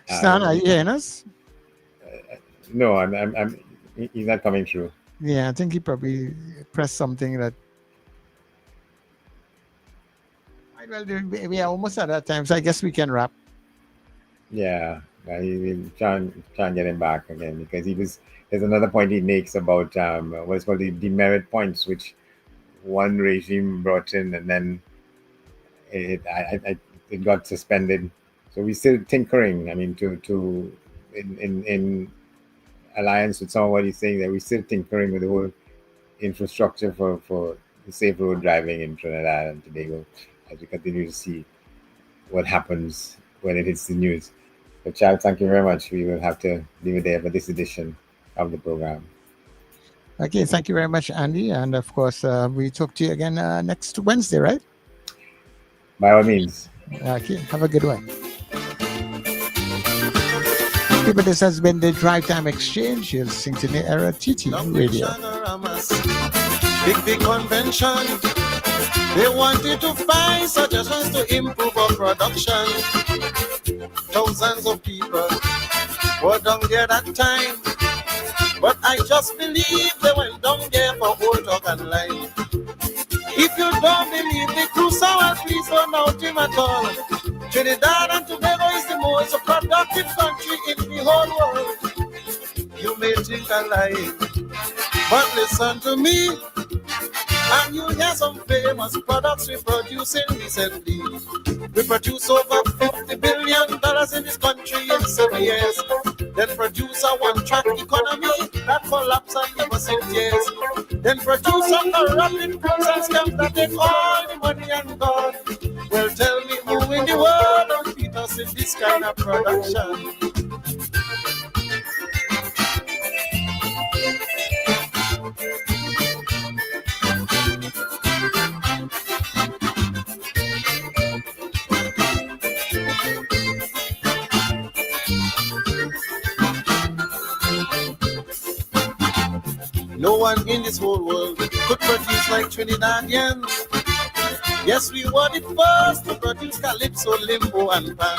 Stan, are you hearing us? No, he's not coming through. Yeah, I think he probably pressed something that. Well, we are almost at that time, so I guess we can wrap. Yeah, we'll try and get him back again, because there's another point he makes about what's called the demerit points, which one regime brought in, and then it got suspended. So we're still tinkering. I mean, in alliance with some of what he's saying, that we're still tinkering with the whole infrastructure for safe road driving in Trinidad and Tobago, as we continue to see what happens when it hits the news. So, Chad, thank you very much. We will have to leave it there for this edition of the program. Okay, thank you very much, Andy. And of course, we talk to you again next Wednesday, right? By all means. Okay, have a good one. People, this has been the DriveTime Exchange. You're listening to the Era TT Radio. Big convention. They wanted to find suggestions to improve our production. Thousands of people were down there that time, but I just believe they went down there for old talk and line. If you don't believe the crew, so please don't doubt him at all. Trinidad and Tobago is the most productive country in the whole world. You may think I lie, but listen to me, and you'll hear some famous products we producing recently. We produce over $50 billion in this country in 7 years. Then produce a one-track economy that collapse and leave us in tears. Then produce a corrupted crooks and scams that take all the money and gone. Well, tell me who in the world will beat us in this kind of production? No one in this whole world could produce like Trinidadians. Yes, we were the first to produce calypso, limbo, and pan.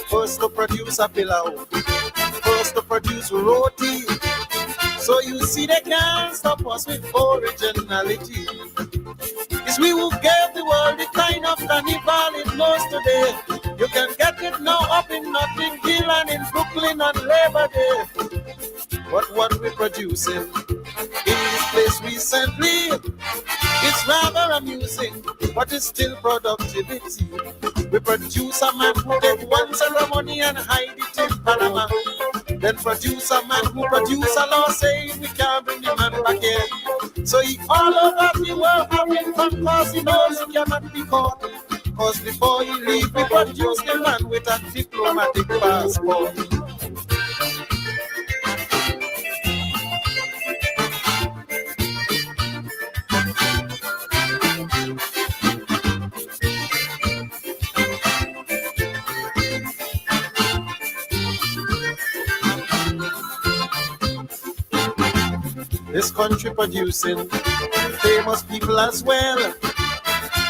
First to produce a pillow. First to produce roti. So you see they can't stop us with originality. It's we who gave the world the kind of carnival it knows today. You can get it now up in Notting Hill and in Brooklyn on Labor Day. But what we're producing in this place recently, it's rather amusing, but it's still productivity. We produce a man who take one ceremony and hide it in Panama. Then produce a man who produce a law saying we can't bring the man back here. So he all over the world having fun cause he knows he cannot be caught. Cause before he leave, we produce the man with a diplomatic passport. This country producing famous people as well.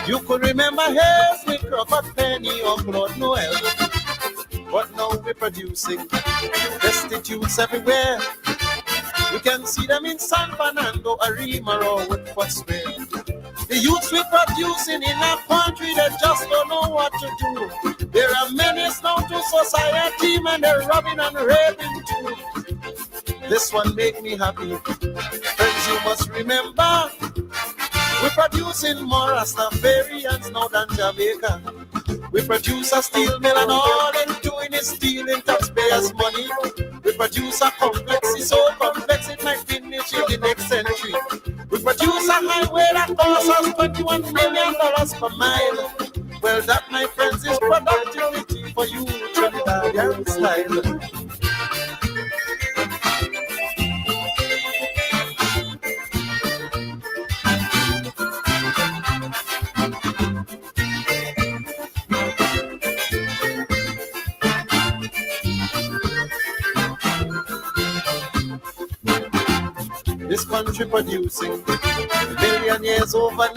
You could remember Hazel, Crawford, Penny, or Claude Noel. But now we're producing prostitutes everywhere. You can see them in San Fernando, Arima, or with What's Real. The The youths we producing in our country, they just don't know what to do. There are menace now to society, man, they're robbing and raping too. This one make me happy. Friends, you must remember, we're producing more Rastafarians now than Jamaica. We produce a steel mill and all they're doing is stealing taxpayers' money. We produce a complex, it's so complex it might finish in the next century. We produce a highway that costs us $21 million per mile. Well, that, my friends, is productivity for you, Trinidadian style. This country producing a million years overnight.